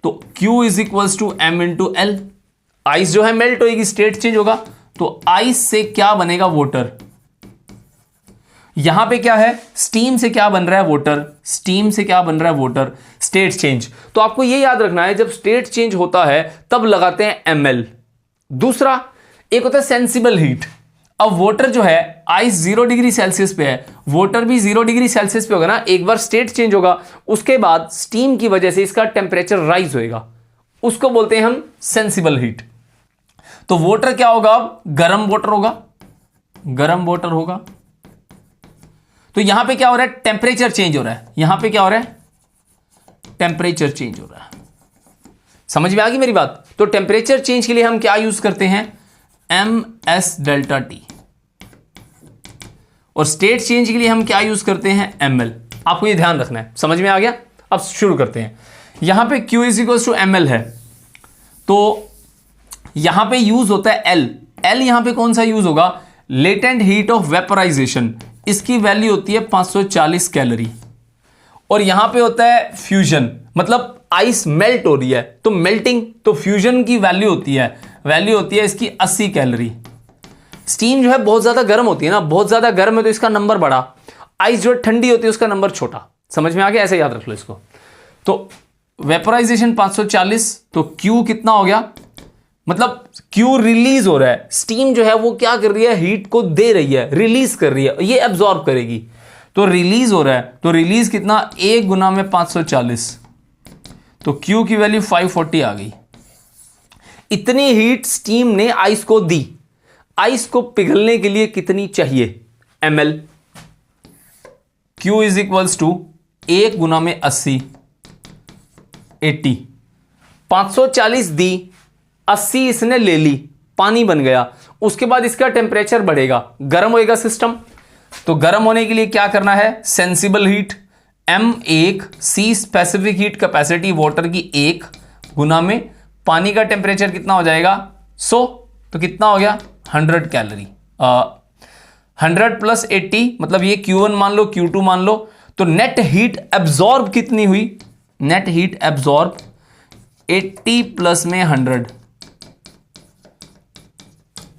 तो Q is equals to m into L. Ice जो है मेल्ट होगी, स्टेट चेंज होगा, तो आइस से क्या बनेगा, वाटर। यहां पे क्या है, स्टीम से क्या बन रहा है, वाटर। स्टीम से क्या बन रहा है, वाटर। स्टेट चेंज, तो आपको यह याद रखना है जब स्टेट चेंज होता है तब लगाते हैं ml। दूसरा एक होता है सेंसिबल हीट। अब वाटर जो है, आइस 0 डिग्री सेल्सियस पे है, वाटर भी 0 डिग्री सेल्सियस पे होगा ना, एक बार स्टेट चेंज होगा, उसके बाद स्टीम की वजह से इसका टेम्परेचर राइज होएगा, उसको बोलते हैं हम सेंसिबल हीट। तो वाटर क्या होगा, अब गर्म वाटर होगा, गर्म वाटर होगा। तो यहां पे क्या हो रहा है, टेम्परेचर चेंज हो रहा है, यहां पे क्या हो रहा है, टेम्परेचर चेंज हो रहा है। समझ में आ गई मेरी बात। तो टेम्परेचर चेंज के लिए हम क्या यूज करते हैं, ms डेल्टा टी, और स्टेट चेंज के लिए हम क्या यूज करते हैं, ml। आपको ये ध्यान रखना है, समझ में आ गया। अब शुरू करते हैं। यहां पे Q is equal to ml है, तो यहां पे यूज होता है L यहां पे कौन सा यूज होगा, लेटेंट हीट ऑफ वेपराइजेशन, इसकी वैल्यू होती है 540 कैलोरी। और यहां पे होता है फ्यूजन, मतलब आइस मेल्ट हो रही है, तो मेल्टिंग, तो फ्यूजन की वैल्यू होती है इसकी 80 कैलोरी। स्टीम जो है बहुत ज्यादा गर्म होती है ना, बहुत ज्यादा गर्म है तो इसका नंबर बड़ा, आइस जो ठंडी होती है उसका नंबर छोटा। समझ में आ गया, ऐसे याद रख लो इसको। तो वेपराइजेशन 540, तो Q कितना हो गया, मतलब Q रिलीज हो रहा है, स्टीम जो है वो क्या कर रही है, हीट को दे रही है, रिलीज कर रही है, ये एब्जॉर्ब करेगी, तो रिलीज हो रहा है। तो रिलीज कितना, 1 गुना में 540, तो Q की वैल्यू 540 आ गई। इतनी हीट स्टीम ने आइस को दी। आइस को पिघलने के लिए कितनी चाहिए, ml। Q is equals to 1 गुना में 80, 80, 540 दी, 80 इसने ले ली, पानी बन गया। उसके बाद इसका टेम्परेचर बढ़ेगा, गर्म होएगा सिस्टम। तो गर्म होने के लिए क्या करना है, sensible heat m1, C specific heat capacity water की 1 गुना में पानी का टेम्परेचर कितना हो जाएगा, 100, तो कितना हो गया 100 कैलोरी। 100 प्लस 80 मतलब ये Q1 मान लो, Q2 मान लो, तो नेट हीट एब्जॉर्ब कितनी हुई, नेट हीट एब्जॉर्ब 80 प्लस में 100,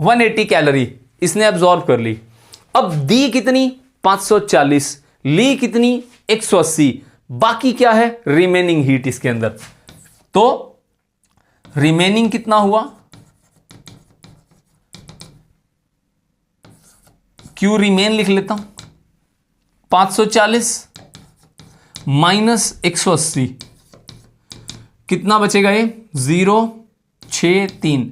180 कैलोरी इसने एब्जॉर्ब कर ली। अब दी कितनी 540, ली कितनी 180, बाकी क्या है, रिमेनिंग हीट इसके अंदर। तो रिमेनिंग कितना हुआ, Q रिमेन लिख लेता हूं, 540 माइनस 180, कितना बचेगा ये 063,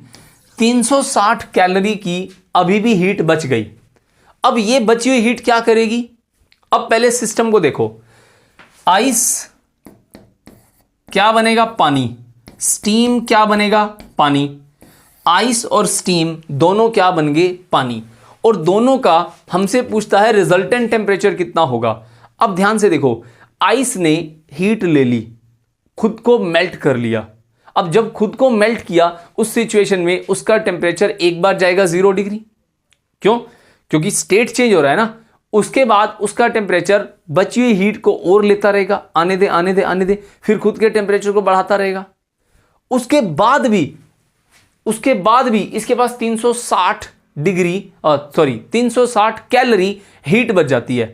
360 कैलोरी की अभी भी हीट बच गई। अब ये बची हुई हीट क्या करेगी, अब पहले सिस्टम को देखो, आइस क्या बनेगा, पानी, स्टीम क्या बनेगा, पानी। आइस और स्टीम दोनों क्या बन गए, पानी, और दोनों का हमसे पूछता है रिजल्टेंट टेम्परेचर कितना होगा। अब ध्यान से देखो, आइस ने हीट ले ली, खुद को मेल्ट कर लिया। अब जब खुद को मेल्ट किया उस सिचुएशन में उसका टेम्परेचर एक बार जाएगा 0 डिग्री, क्यों, क्योंकि स्टेट चेंज हो रहा है ना। उसके बाद उसका टेम्परेचर बची हुई हीट को और लेता रहेगा, आने दे आने दे आने दे, फिर खुद के टेम्परेचर को बढ़ाता रहेगा। उसके बाद भी इसके पास 360 डिग्री 360 कैलोरी हीट बच जाती है,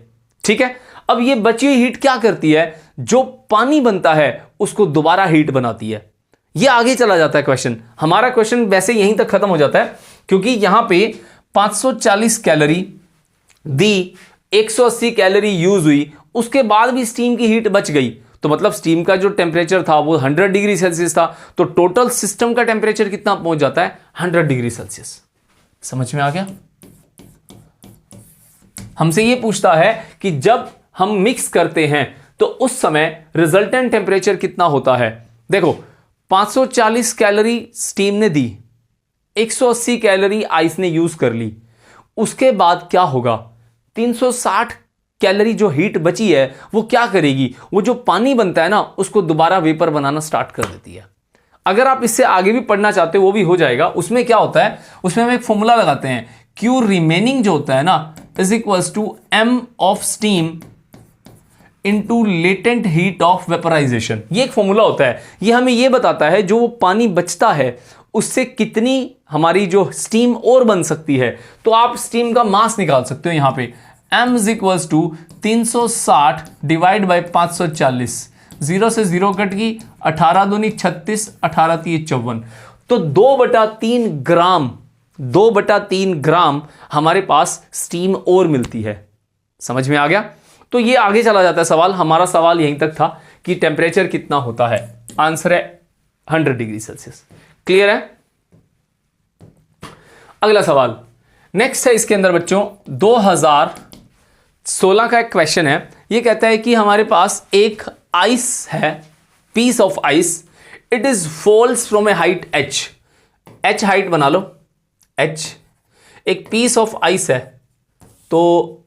ठीक है। अब ये बची हुई हीट क्या करती है, जो पानी बनता है उसको दोबारा हीट बनाती है। ये आगे चला जाता है क्वेश्चन, हमारा क्वेश्चन वैसे यहीं तक खत्म हो जाता है, क्योंकि यहां पे 540 कैलोरी दी, 180 कैलोरी यूज हुई, उसके बाद भी स्टीम की हीट बच गई, तो मतलब स्टीम का जो टेम्परेचर था वो 100 डिग्री सेल्सियस था, तो टोटल सिस्टम का टेम्परेचर कितना पहुंच जाता है 100 डिग्री सेल्सियस। समझ में आ गया। हमसे ये पूछता है कि जब हम मिक्स करते हैं तो उस समय रिजल्टेंट टेम्परेचर कितना होता है। देखो 540 कैलोरी स्टीम ने दी, 180 कैलोरी आइस ने यूज कर ली, उसके बाद क्या होगा, 360 कैलोरी जो हीट बची है वो क्या करेगी, वो जो पानी बनता है ना उसको दोबारा वेपर बनाना स्टार्ट कर देती है। अगर आप इससे आगे भी पढ़ना चाहते हो वो भी हो जाएगा। उसमें क्या होता है, उसमें हम एक फॉर्मूला लगाते हैं, क्यू रिमेनिंग जो होता है ना is equals to M of steam into latent heat of vaporisation. ये एक फॉर्मूला होता है, ये हमें ये बताता है जो वो पानी बचता है उससे कितनी हमारी जो स्टीम और बन सकती है। तो आप स्टीम का मास निकाल सकते हो यहां पे, m is equals to 360 divide by 540, 0 से 0 कट गई, 18 दूनी 36, 18 3 54, तो 2/3 ग्राम हमारे पास स्टीम और मिलती है। समझ में आ गया? तो ये आगे चला जाता है सवाल। हमारा सवाल यहीं तक था कि टेम्परेचर कितना होता है। आंसर है 100 डिग्री सेल्सियस। क्लियर है? अगला सवाल नेक्स्ट है इसके अंदर बच्चों 2016 का एक क्वेश्चन है। ये कहता है कि हमारे पास एक आइस है, piece of ice, it is falls from a height h height बना लो h। एक पीस ऑफ आइस है, तो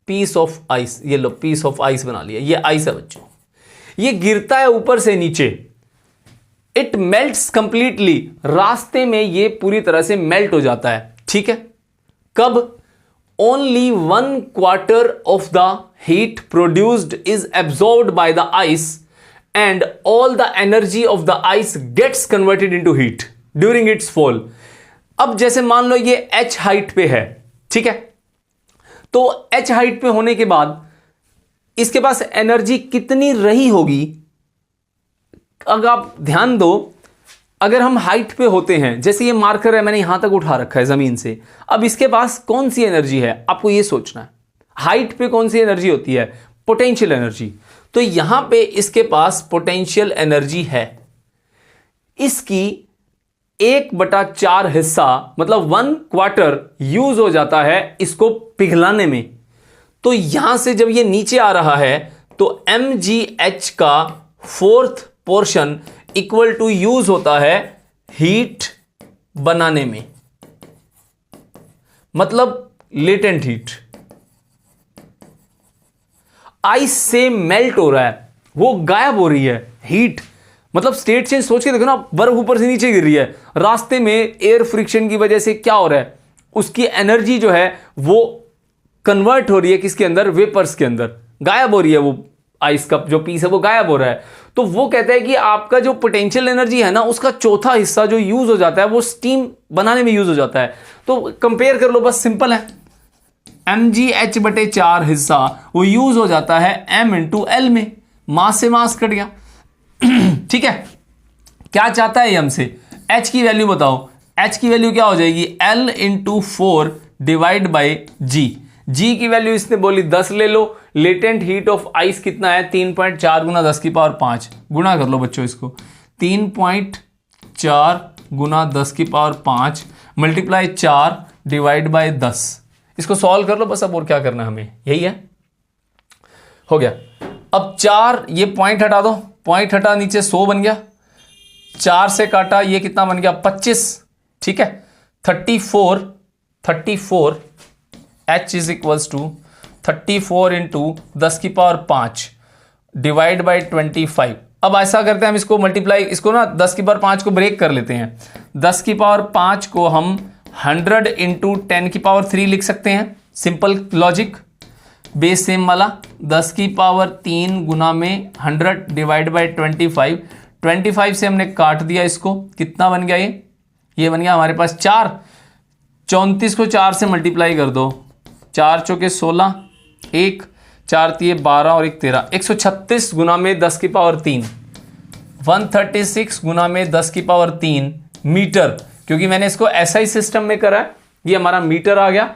पीस ऑफ आइस, ये लो पीस ऑफ आइस बना लिया, ये आइस है बच्चों, ये गिरता है ऊपर से नीचे, इट मेल्ट्स कंप्लीटली, रास्ते में ये पूरी तरह से मेल्ट हो जाता है। ठीक है, कब? Only 1/4 of the heat produced is absorbed by the ice and all the energy of the ice gets converted into heat during its fall. अब जैसे मान लो ये h हाइट पे है, ठीक है, तो h हाइट पे होने के बाद इसके पास एनर्जी कितनी रही होगी? अगर आप ध्यान दो, अगर हम हाइट पे होते हैं, जैसे ये मार्कर है मैंने यहां तक उठा रखा है जमीन से, अब इसके पास कौन सी एनर्जी है आपको ये सोचना है। हाइट पे कौन सी एनर्जी होती है? Potential energy. तो यहां पे इसके पास पोटेंशियल एनर्जी है, इसकी 1/4 हिस्सा मतलब 1/4 यूज हो जाता है इसको पिघलाने में। तो यहां से जब ये नीचे आ रहा है तो mgh का 4th portion equal to use होता है हीट बनाने में, मतलब लेटेंट हीट। आइस से मेल्ट हो रहा है, वो गायब हो रही है हीट, मतलब स्टेट चेंज सोच के देखो ना, बर्फ ऊपर से नीचे गिर रही है, रास्ते में एयर फ्रिक्शन की वजह से क्या हो रहा है, उसकी एनर्जी जो है वो कन्वर्ट हो रही है किसके अंदर? वेपर्स के अंदर, गायब हो रही है, वो आइस का जो पीस है वो गायब हो रहा है। तो वो कहता है कि आपका जो पोटेंशियल एनर्जी है ना उसका चौथा हिस्सा जो यूज हो जाता है वो स्टीम बनाने में यूज हो जाता है। तो कंपेयर कर लो, बस सिंपल है, mgh/4 हिस्सा वो यूज हो जाता है m × l में, मास से मास कट गया। ठीक है, क्या चाहता है हमसे? h की वैल्यू बताओ, h की वैल्यू क्या हो जाएगी? l × 4 डिवाइड बाई g की वैल्यू इसने बोली 10 ले लो। लेटेंट हीट ऑफ आइस कितना है? 3.4 गुना 10⁵ गुना कर लो बच्चों इसको, 3.4 गुना 10⁵ मल्टीप्लाई 4 डिवाइड बाई 10। इसको सॉल्व कर लो बस, अब और क्या करना है हमें, यही है, हो गया। अब 4, ये पॉइंट हटा दो, पॉइंट हटा, नीचे 100 बन गया, 4 से काटा, ये कितना बन गया? 25। ठीक है, 34 h is equals to 34 × 10⁵ divide by 25। अब ऐसा करते हैं हम इसको मल्टीप्लाई, इसको ना 10⁵ को ब्रेक कर लेते हैं। 10⁵ को हम 100 × 10⁻³ लिख सकते हैं, सिंपल लॉजिक, बेस सेम वाला। 10⁻³ गुना में 100 डिवाइड बाई 25 से हमने काट दिया इसको, कितना बन गया? ये बन गया हमारे पास 4। 34 को 4 से मल्टीप्लाई कर दो, 4 चौके 16, 1 4 3 12 और 1 13, 136 गुना में 10⁻³ 136 गुना में 10⁻³ मीटर, क्योंकि मैंने इसको SI सिस्टम में करा है, ये हमारा मीटर आ गया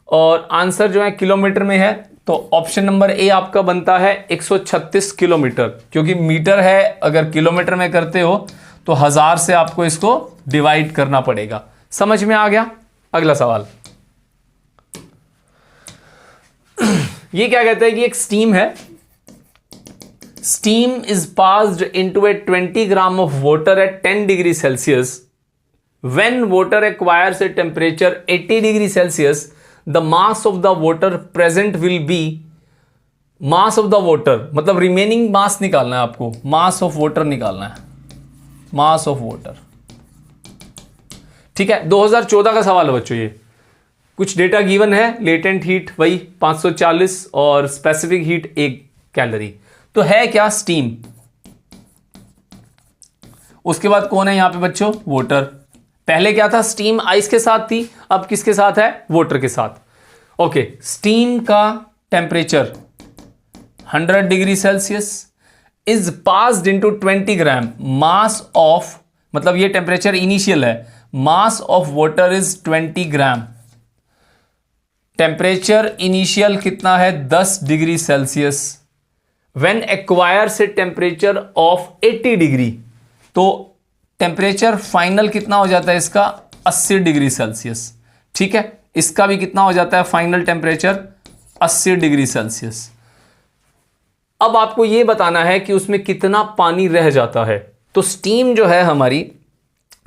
और आंसर जो है किलोमीटर में है। तो ऑप्शन नंबर ए आपका बनता है 136 किलोमीटर, क्योंकि मीटर है, अगर किलोमीटर में करते हो तो 1000 से आपको इसको डिवाइड करना पड़ेगा। समझ में आ गया? अगला सवाल, ये क्या कहता है कि एक स्टीम है, steam is passed into A 20 gram of water at 10 degree Celsius. When water acquires a temperature 80 degree Celsius the mass of the water present will be, mass of the water मतलब remaining मास निकालना है आपको, mass of water निकालना है, mass of water. ठीक है, 2014 का सवाल है बच्चों ये। कुछ डेटा गिवन है, लेटेंट हीट वही 540 और स्पेसिफिक हीट 1 कैलोरी। तो है क्या, स्टीम। उसके बाद कौन है यहां पे बच्चों, वाटर। पहले क्या था, स्टीम आइस के साथ थी, अब किसके साथ है, वाटर के साथ। ओके, स्टीम का temperature 100 degree Celsius is passed into 20 gram, mass of, मतलब ये टेम्परेचर इनिशियल है, mass of water is 20 gram. Temperature initial कितना है, 10 degree Celsius. When acquires a temperature of 80 degree, तो टेम्परेचर फाइनल कितना हो जाता है इसका, 80 डिग्री सेल्सियस। ठीक है, इसका भी कितना हो जाता है फाइनल टेम्परेचर, 80 डिग्री सेल्सियस। अब आपको यह बताना है कि उसमें कितना पानी रह जाता है। तो स्टीम जो है हमारी,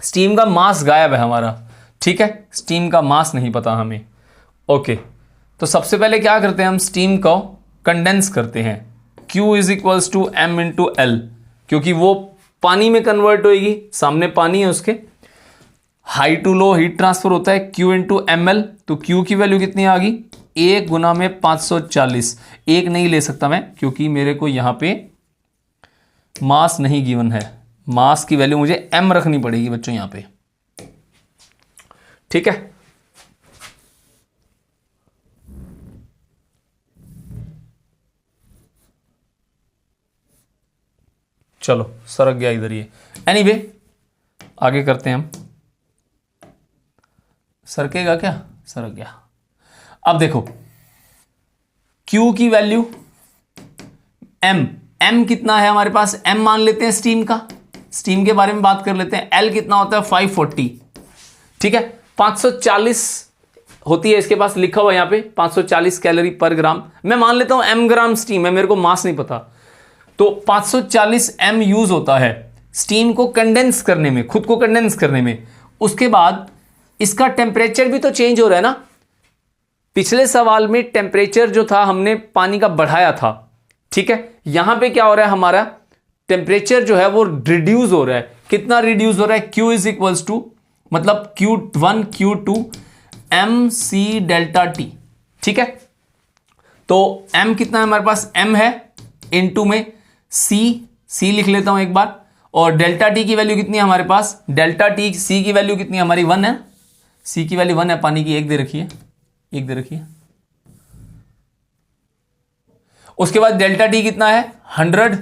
स्टीम का मास गायब है हमारा। ठीक है, स्टीम का मास नहीं पता हमें। ओके, तो सबसे पहले क्या करते हैं हम, स्टीम को कंडेंस करते हैं। Q is equals to M into L, क्योंकि वो पानी में कन्वर्ट होएगी, सामने पानी है उसके। High to low heat transfer होता है, Q इंटू ML। तो Q की वैल्यू कितनी आ गई, 1 गुना में 540। एक नहीं ले सकता मैं, क्योंकि मेरे को यहां पे मास नहीं गिवन है। मास की वैल्यू मुझे M रखनी पड़ेगी बच्चों यहां पे। ठीक है, चलो सरक गया इधर ये। एनीवे, आगे करते हैं हम। सरकेगा क्या, सरक गया। अब देखो, Q की वैल्यू M कितना है हमारे पास, M मान लेते हैं स्टीम का, स्टीम के बारे में बात कर लेते हैं। L कितना होता है, 540। ठीक है, 540 होती है इसके पास, लिखा हुआ यहां पे 540 कैलोरी पर ग्राम। मैं मान लेता हूं M ग्राम स्टीम है, मेरे को मास नहीं पता। तो 540 M यूज होता है स्टीम को कंडेंस करने में, खुद को कंडेंस करने में। उसके बाद इसका टेम्परेचर भी तो चेंज हो रहा है ना। पिछले सवाल में टेम्परेचर जो था हमने पानी का बढ़ाया था। ठीक है, यहां पे क्या हो रहा है, हमारा टेम्परेचर जो है वो रिड्यूस हो रहा है। कितना रिड्यूस हो रहा है, Q इज इक्वल्स टू, मतलब Q1 Q2 MC delta T। ठीक है, तो M कितना है हमारे पास, M है इनटू में C लिख लेता हूं एक बार। और डेल्टा T की वैल्यू कितनी है हमारे पास, डेल्टा T C की वैल्यू कितनी है हमारी, 1 है। C की वैल्यू 1 है, पानी की 1 दे रखी है, 1 दे रखी है। उसके बाद डेल्टा T कितना है, 100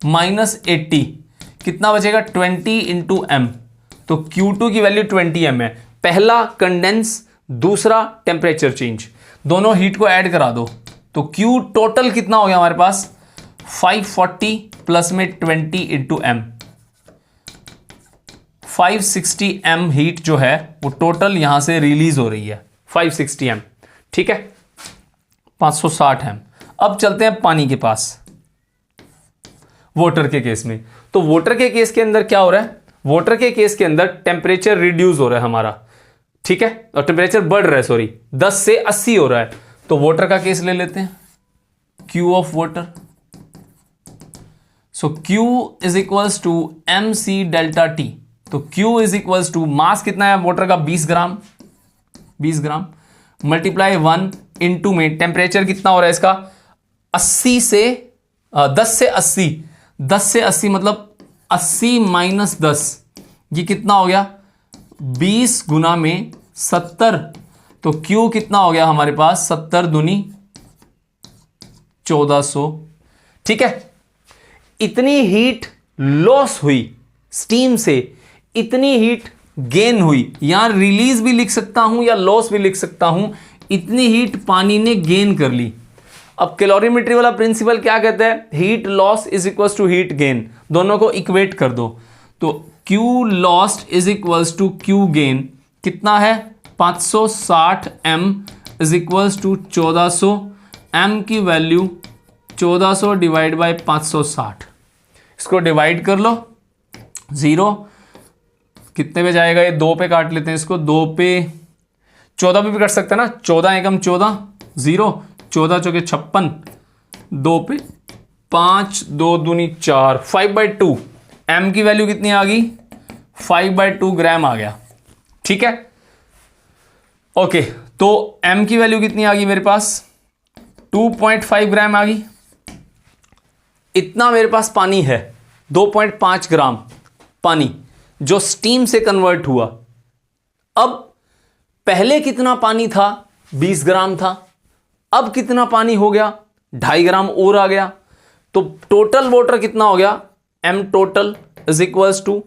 माइनस 80, कितना बचेगा, 20 इंटू M। तो Q2 की वैल्यू 20 M है। पहला कंडेंस, दूसरा टेम्परेचर चेंज, दोनों हीट को ऐड करा दो। तो Q टोटल कितना हो गया हमारे पास, 540 प्लस में 20 इंटू M, 560 M हीट जो है वो टोटल यहां से रिलीज हो रही है, 560 M। ठीक है, 560 M। अब चलते हैं पानी के पास, वाटर के केस में। तो वाटर के केस के अंदर क्या हो रहा है, वाटर के केस के अंदर टेम्परेचर रिड्यूस हो रहा है हमारा। ठीक है, और टेम्परेचर बढ़ रहा है, सॉरी 10 से 80 हो रहा है। तो वाटर का केस ले लेते हैं, Q of water. So Q is equals to MC delta T। तो Q is equals to, mass कितना है वाटर का, 20 ग्राम, 20 ग्राम मल्टीप्लाई 1 इंटू में टेम्परेचर कितना हो रहा है इसका, 80 से 10 से 80, 10 से 80 मतलब 80 माइनस 10, ये कितना हो गया, 20 गुना में 70। तो Q कितना हो गया हमारे पास, 70 दूनी 1400। ठीक है, इतनी हीट लॉस हुई स्टीम से, इतनी हीट गेन हुई। यहां रिलीज भी लिख सकता हूं या लॉस भी लिख सकता हूं। इतनी हीट पानी ने गेन कर ली। अब कैलोरीमेट्री वाला प्रिंसिपल क्या कहता है, heat loss is equals to heat gain, दोनों को इक्वेट कर दो। तो Q lost is equals to Q gain, कितना है 560 M is equals to 1400। M की वैल्यू 1400 डिवाइड बाय 560, इसको डिवाइड कर लो, 0 कितने पे जाएगा, ये 2 पे काट लेते हैं इसको, 2 पे 14 भी कट सकते हैं ना, 14 एकम 14, 0, 14 चौके 56, 2 पे 5, 2 दूनी 4, 5/2। m की वैल्यू कितनी आ गई? 5/2 ग्राम आ गया। ठीक है, ओके, तो m की वैल्यू कितनी आ गई मेरे पास? 2.5 ग्राम आ गई। इतना मेरे पास पानी है, 2.5 ग्राम पानी जो स्टीम से कन्वर्ट हुआ। अब पहले कितना पानी था? 20 ग्राम था। अब कितना पानी हो गया? 2.5 ग्राम और आ गया। तो टोटल वाटर कितना हो गया? m total is equals to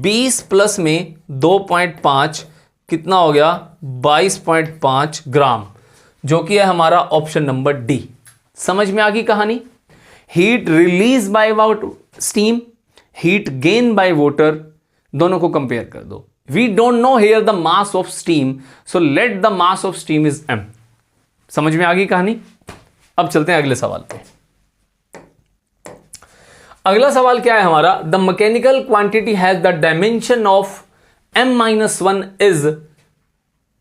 20 plus में 2.5 कितना हो गया? 22.5 ग्राम, जो कि है हमारा ऑप्शन नंबर डी। समझ में आ गई कहानी? Heat release by steam, heat gain by water, दोनों को कंपेयर कर दो। We don't know here the mass of steam, so let the mass of steam is m। समझ में आ गई कहानी? अब चलते हैं अगले सवाल पे। अगला सवाल क्या है हमारा? The mechanical quantity has the dimension of m-1 is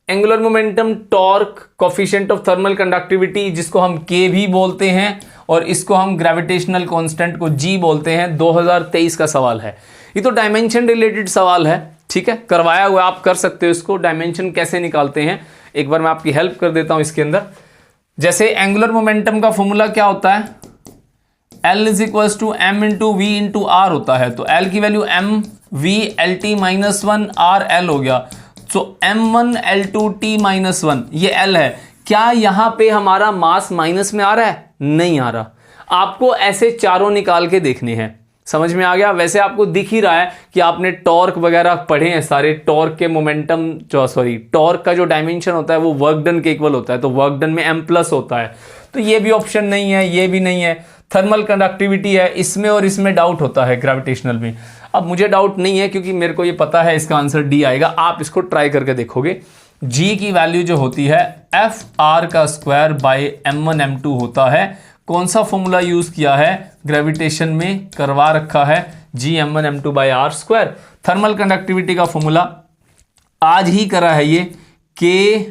angular momentum, torque, coefficient of thermal conductivity, जिसको हम k भी बोलते हैं, और इसको हम ग्रेविटेशनल कांस्टेंट को g बोलते हैं। 2023 का सवाल है ये, तो डायमेंशन रिलेटेड सवाल है। ठीक है, करवाया हुआ, आप कर सकते हो इसको। डायमेंशन कैसे निकालते हैं एक बार मैं आपकी हेल्प कर देता हूं इसके अंदर। जैसे एंगुलर मोमेंटम का फॉर्मूला क्या होता है? L is equals to m into v into r होता है। तो L की value m v l t minus 1 r l हो गया। तो m1 l2 t माइनस 1 ये L है। क्या यहां पे हमारा मास माइनस में आ रहा है? नहीं आ रहा। आपको ऐसे चारों निकाल के देखने हैं। समझ में आ गया? वैसे आपको दिख ही रहा है कि आपने टॉर्क वगैरह पढ़े हैं सारे। टॉर्क के मोमेंटम टॉर्क का जो डायमेंशन होता है वो वर्क डन के इक्वल होता है, तो वर्क डन में m प्लस होता है। तो ये भी ऑप्शन नहीं है, ये भी नहीं है। थर्मल कंडक्टिविटी है, इसमें और इसमें डाउट होता है ग्रेविटेशनल में। अब मुझे डाउट नहीं है क्योंकि मेरे को ये पता है इसका आंसर डी आएगा। आप इसको ट्राई करके देखोगे। g की वैल्यू जो होती है एफ आर का स्क्वायर बाय m1 m2 होता है। कौन सा फॉर्मूला यूज किया है? ग्रेविटेशन में करवा रखा है, g m1 m2 by r square. Thermal conductivity का फॉर्मूला आज ही करा है ये, k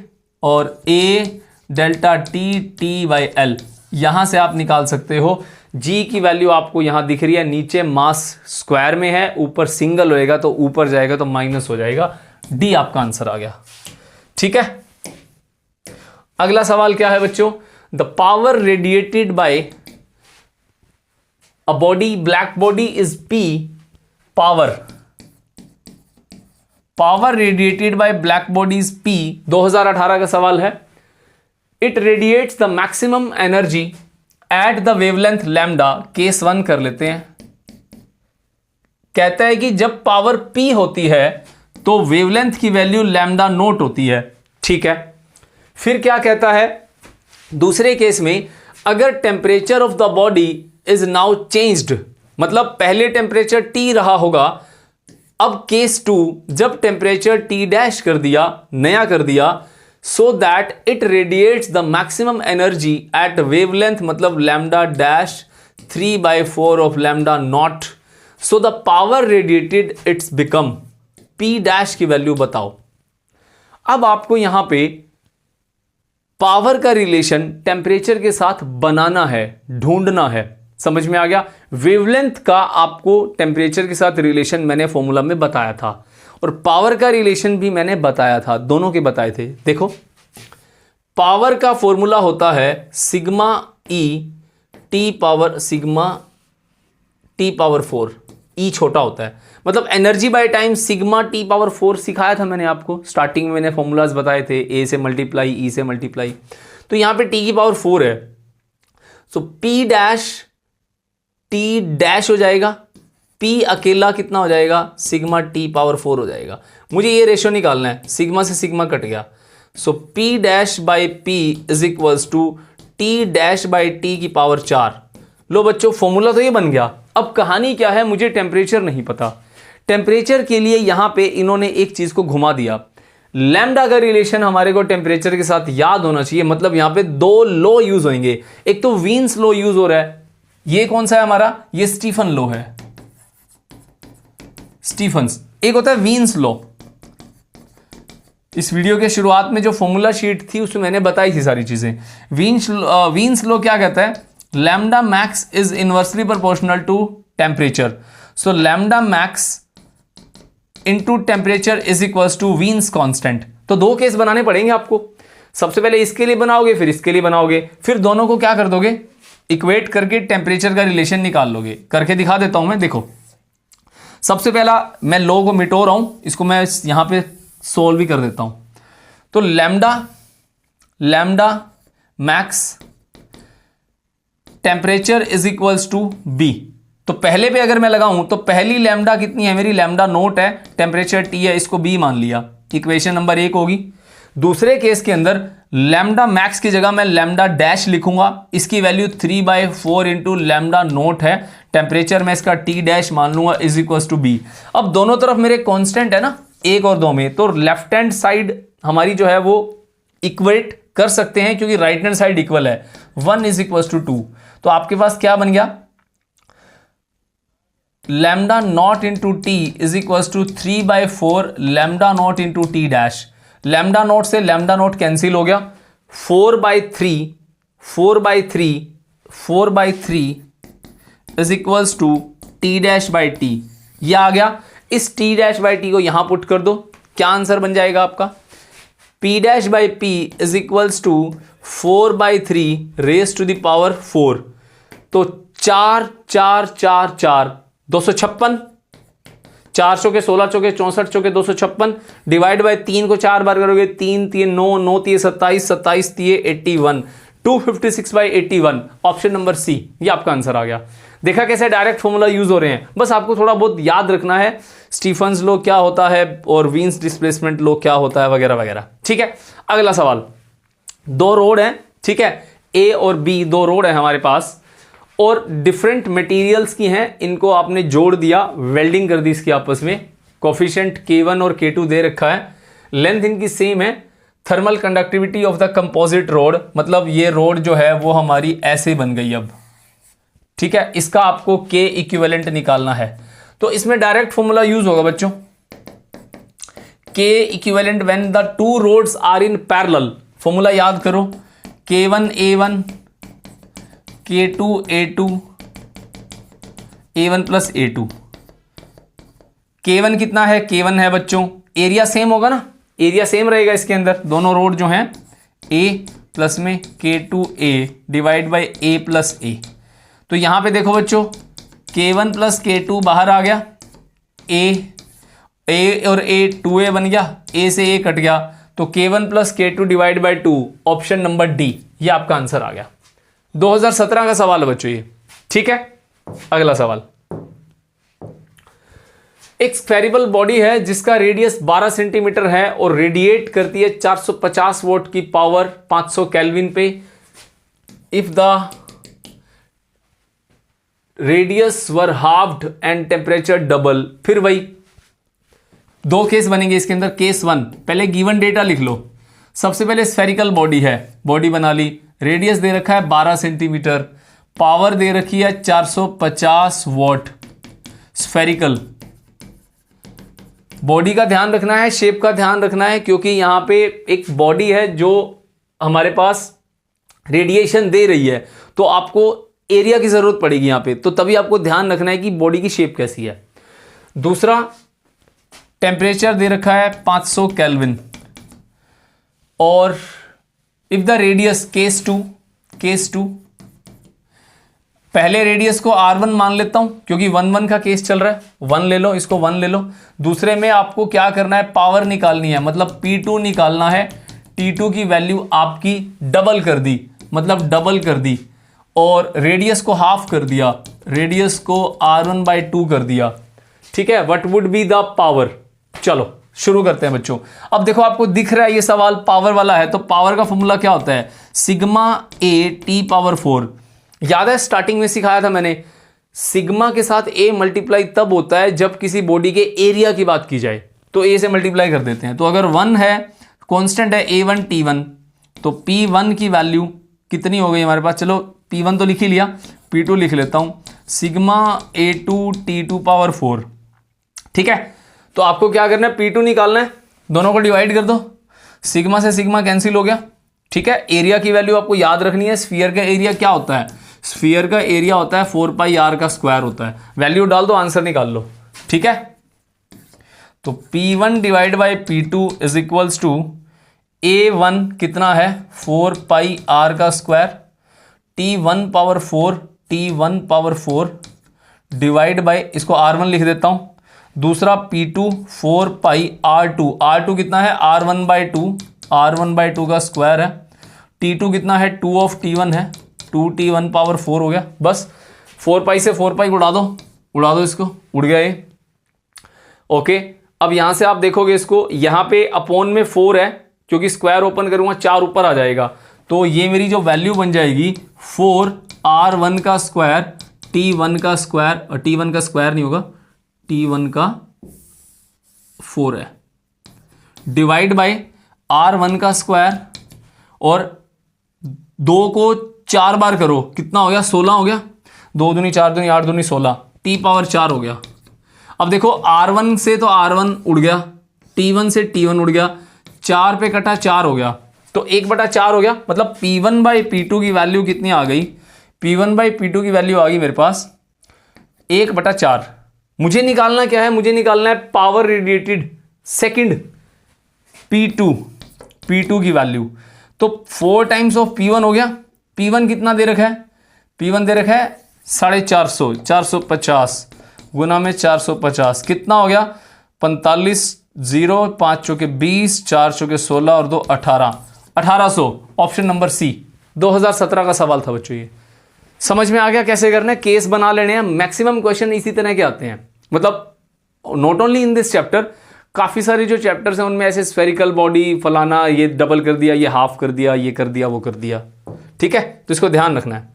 और a delta t by L. यहां से आप निकाल सकते हो। g की वैल्यू आपको यहां दिख रही है, नीचे मास स्क्वायर में है, ऊपर सिंगल होएगा तो ऊपर जाएगा तो माइनस हो जाएगा। डी आपका आंसर आ गया। ठीक है, अगला सवाल क्या है बच्चों? The power radiated by a body, black body is P। Power radiated by black body is P। 2018 का सवाल है। It radiates the maximum energy at the wavelength lambda. Case 1 कर लेते हैं। कहता है कि जब पावर P होती है तो वेवलेंथ की वैल्यू लैम्डा नोट होती है। ठीक है, फिर क्या कहता है दूसरे केस में? अगर temperature of the body is now changed, मतलब पहले टेम्परेचर T रहा होगा, अब केस 2 जब टेम्परेचर T डैश कर दिया, नया कर दिया, so that it radiates the maximum energy at wavelength, मतलब lambda dash 3/4 of lambda naught. So the power radiated it's become P dash की वैल्यू बताओ। अब आपको यहां पे पावर का रिलेशन टेम्परेचर के साथ बनाना है, ढूंढना है। समझ में आ गया? वेवलेंथ का आपको टेम्परेचर के साथ रिलेशन मैंने फॉर्मूला में बताया था, और पावर का रिलेशन भी मैंने बताया था, दोनों के बताए थे। देखो, पावर का फॉर्मूला होता है sigma E T power sigma T power 4। E छोटा होता है, मतलब energy by time sigma T power 4 सिखाया था मैंने आपको। स्टार्टिंग में मैंने फॉर्मूलाज बताए थे, A से मल्टीप्लाई, E से मल्टीप्लाई। तो यहां पे T की पावर 4 है, सो P डैश T डैश हो जाएगा। P अकेला कितना हो जाएगा? सिग्मा T पावर 4 हो जाएगा। मुझे ये रेशियो निकालना है, सिग्मा से सिग्मा कट गया, so P dash by P is equals to T dash by T की पावर 4। लो बच्चों, फॉर्मूला तो ये बन गया। अब कहानी क्या है? मुझे टेम्परेचर नहीं पता। टेम्परेचर के लिए यहां पे इन्होंने एक चीज को घुमा दिया। लैम्डा का रिलेशन हमारे को टेम्परेचर के साथ याद होना चाहिए, मतलब यहां पे 2 लॉ यूज होंगे। एक तो वीन्स लॉ यूज हो रहा है, ये कौन सा है हमारा? ये स्टीफन लॉ है, स्टीफन्स। एक होता है वीन्स लॉ, इस वीडियो के शुरुआत में जो फॉर्मूला शीट थी उसमें मैंने बताई थी सारी चीजें। वीन्स लॉ क्या कहता है, lambda max is inversely proportional to temperature, so lambda max into temperature is equals to Wien's constant. तो दो केस बनाने पड़ेंगे आपको, सबसे पहले इसके लिए बनाओगे फिर इसके लिए बनाओगे, फिर दोनों को क्या कर दोगे, इक्वेट करके टेम्परेचर का रिलेशन निकाल लोगे। करके दिखा देता हूं मैं, देखो सबसे पहला मैं लॉ को मिटो रहा हूं, इसको मैं यहां पे सोल्व भी कर देता हूं। तो lambda max temperature is equals to b. तो पहले पे अगर मैं लगाऊं तो पहली लैम्डा कितनी है मेरी, लैम्डा नोट है, टेम्परेचर टी है, इसको बी मान लिया, इक्वेशन नंबर 1 होगी। दूसरे केस के अंदर लैम्डा मैक्स की जगह मैं लैम्डा डैश लिखूंगा, इसकी वैल्यू 3/4 इंटू लैम्डा नोट है, टेम्परेचर में इसका टी डैश मान लूंगा इज इक्वल्स टू बी। अब दोनों तरफ मेरे कांस्टेंट है ना 1 और 2 में, तो लेफ्ट हैंड साइड हमारी जो है वो इक्वेट कर सकते हैं क्योंकि राइट हैंड साइड इक्वल है, 1 इज इक्वल्स टू 2। तो आपके पास क्या बन गया, lambda naught into T is equals to 3/4 lambda naught into T dash. Lambda naught से लैम्डा नोट कैंसिल हो गया, 4/3 is equals to T dash by T, ये आ गया। इस टी डैश बाई टी को यहां पुट कर दो, क्या आंसर बन जाएगा आपका, P dash by P is equals to 4/3 raise to the power 4। तो 4 4 4 4 256, 4 चौके 16 चौके 64 चौके 256, डिवाइड बाय 3 को 4 बार करोगे, 3 3 9 9 3 27 27 3 81, 256/81, ऑप्शन नंबर सी, ये आपका आंसर आ गया। देखा कैसे डायरेक्ट फॉर्मूला यूज हो रहे हैं, बस आपको थोड़ा बहुत याद रखना है स्टीफन्स लॉ क्या होता है और वीन्स डिस्प्लेसमेंट लॉ क्या होता है वगैरह वगैरह। ठीक है, अगला सवाल, 2 रोड हैं, ठीक है, ए और बी 2 रोड है हमारे पास और डिफरेंट मटेरियल्स की हैं, इनको आपने जोड़ दिया, वेल्डिंग कर दी इसकी आपस में, कोफिशिएंट K1 और K2 दे रखा है, लेंथ इनकी सेम है, thermal conductivity of the composite road, मतलब ये रोड जो है वो हमारी ऐसे बन गई अब, ठीक है, इसका आपको K इक्विवेलेंट निकालना है। तो इसमें डायरेक्ट फॉर्मूला यूज होगा बच्चों, K equivalent when the 2 rods are in parallel, formula याद करो, K1 A1 K2 A2 A1 plus A2। K1 कितना है, K1 है बच्चों, एरिया सेम होगा ना, एरिया सेम रहेगा इसके अंदर, दोनों रोड जो हैं A प्लस में K2A divide by A plus A। तो यहां पे देखो बच्चों K1 प्लस K2 बाहर आ गया, A और A 2A बन गया, A से A कट गया, तो K1 plus K2 divide by 2, option number D, ये आपका आंसर आ गया। 2017 का सवाल है बच्चों ये, ठीक है। अगला सवाल, एक स्फेरिकल बॉडी है जिसका रेडियस 12 सेंटीमीटर है और रेडिएट करती है 450 वोट की पावर 500 केल्विन पे। If the radius were halved and temperature double, फिर वही 2 केस बनेंगे इसके अंदर। केस 1, पहले गिवन डेटा लिख लो, सबसे पहले स्फेरिकल बॉडी है, बॉडी बना ली, रेडियस दे रखा है 12 सेंटीमीटर, पावर दे रखी है 450 वॉट, स्फेरिकल बॉडी का ध्यान रखना है, शेप का ध्यान रखना है, क्योंकि यहां पे एक बॉडी है जो हमारे पास रेडिएशन दे रही है, तो आपको एरिया की जरूरत पड़ेगी यहां पे, तो तभी आपको ध्यान रखना है कि बॉडी की शेप कैसी है। दूसरा, टेम्परेचर दे रखा है 500 केल्विन, और if the radius case two पहले रेडियस को R1 मान लेता हूं क्योंकि 1 का केस चल रहा है, 1 ले लो, इसको 1 ले लो। दूसरे में आपको क्या करना है, पावर निकालनी है, मतलब P2 निकालना है, T2 की वैल्यू आपकी डबल कर दी, मतलब डबल कर दी, और रेडियस को हाफ कर दिया, रेडियस को R1/2 कर दिया, ठीक है। What would be the power, चलो शुरू करते हैं बच्चों। अब देखो आपको दिख रहा है ये सवाल पावर वाला है, तो पावर का फॉर्मूला क्या होता है, सिग्मा A T पावर 4। याद है स्टार्टिंग में सिखाया था मैंने, सिग्मा के साथ A मल्टीप्लाई तब होता है जब किसी बॉडी के एरिया की बात की जाए, तो A से मल्टीप्लाई कर देते हैं। तो अगर 1 है, कांस्टेंट है A1 T1, तो P1 की वैल्यू कितनी हो गई हमारे पास, चलो P1 तो लिख ही लिया, P2 लिख लेता हूं, सिग्मा A2 T2 पावर 4, ठीक है। तो आपको क्या करना है, P2 निकालना है, दोनों को डिवाइड कर दो, सिग्मा से सिग्मा कैंसिल हो गया, ठीक है। एरिया की वैल्यू आपको याद रखनी है। स्फीयर का एरिया क्या होता है, स्फीयर का एरिया होता है 4 पाई आर का स्क्वायर होता है। वैल्यू डाल दो, आंसर निकाल लो, ठीक है। तो P1 divide by P2 is equals to A1 कितना है 4 पाई आर का square, T1 power 4 divide by, इसको R1 लिख देता हूं। दूसरा P2 4 पाई R2 कितना है R1 बाई 2 का स्क्वायर है। T2 कितना है 2 ऑफ T1 है, 2T1 पावर 4 हो गया। बस 4 पाई से 4 पाई उड़ा दो इसको, उड़ गया ये, ओके। अब यहां से आप देखोगे इसको, यहां पे अपॉन में 4 है, क्योंकि स्क्वायर ओपन करूंगा 4 ऊपर आ जाएगा, तो ये मेरी जो वैल्यू बन जाएगी 4 R1 का स्क्वायर T1 का स्क्वायर, और T1 का स्क्वायर नहीं होगा, T1 का 4 है, डिवाइड बाय R1 का स्क्वायर, और 2 को 4 बार करो, कितना हो गया 16 हो गया, 2 दूनी 4 दूनी 8 दूनी 16, T पावर 4 हो गया। अब देखो R1 से तो R1 उड़ गया, T1 से T1 उड़ गया, 4 पे कटा 4 हो गया, तो 1/4 हो गया। मतलब P1 बाई P2 की वैल्यू कितनी आ गई, P1 बाई P2 की वैल्यू आ गई मेरे पास 1/4। मुझे निकालना क्या है, मुझे निकालना है पावर रेडिएटेड सेकंड P2 की वैल्यू। तो 4 टाइम्स ऑफ P1 हो गया। P1 कितना दे रखा है, P1 दे रखा है 450, 450 गुना में 450 कितना हो गया 45, 0 5 चौके 20, 4 चौके 16 और 2 18, 1800। ऑप्शन नंबर सी 2017 का सवाल था बच्चों। ये समझ में आ गया कैसे करना है, केस बना लेने हैं। मैक्सिमम क्वेश्चन इसी तरह के आते हैं, मतलब not only in this chapter, काफी सारे जो चैप्टर्स हैं उनमें ऐसे स्फेरिकल बॉडी फलाना, ये डबल कर दिया, ये हाफ कर दिया, ये कर दिया, वो कर दिया, ठीक है। तो इसको ध्यान रखना है।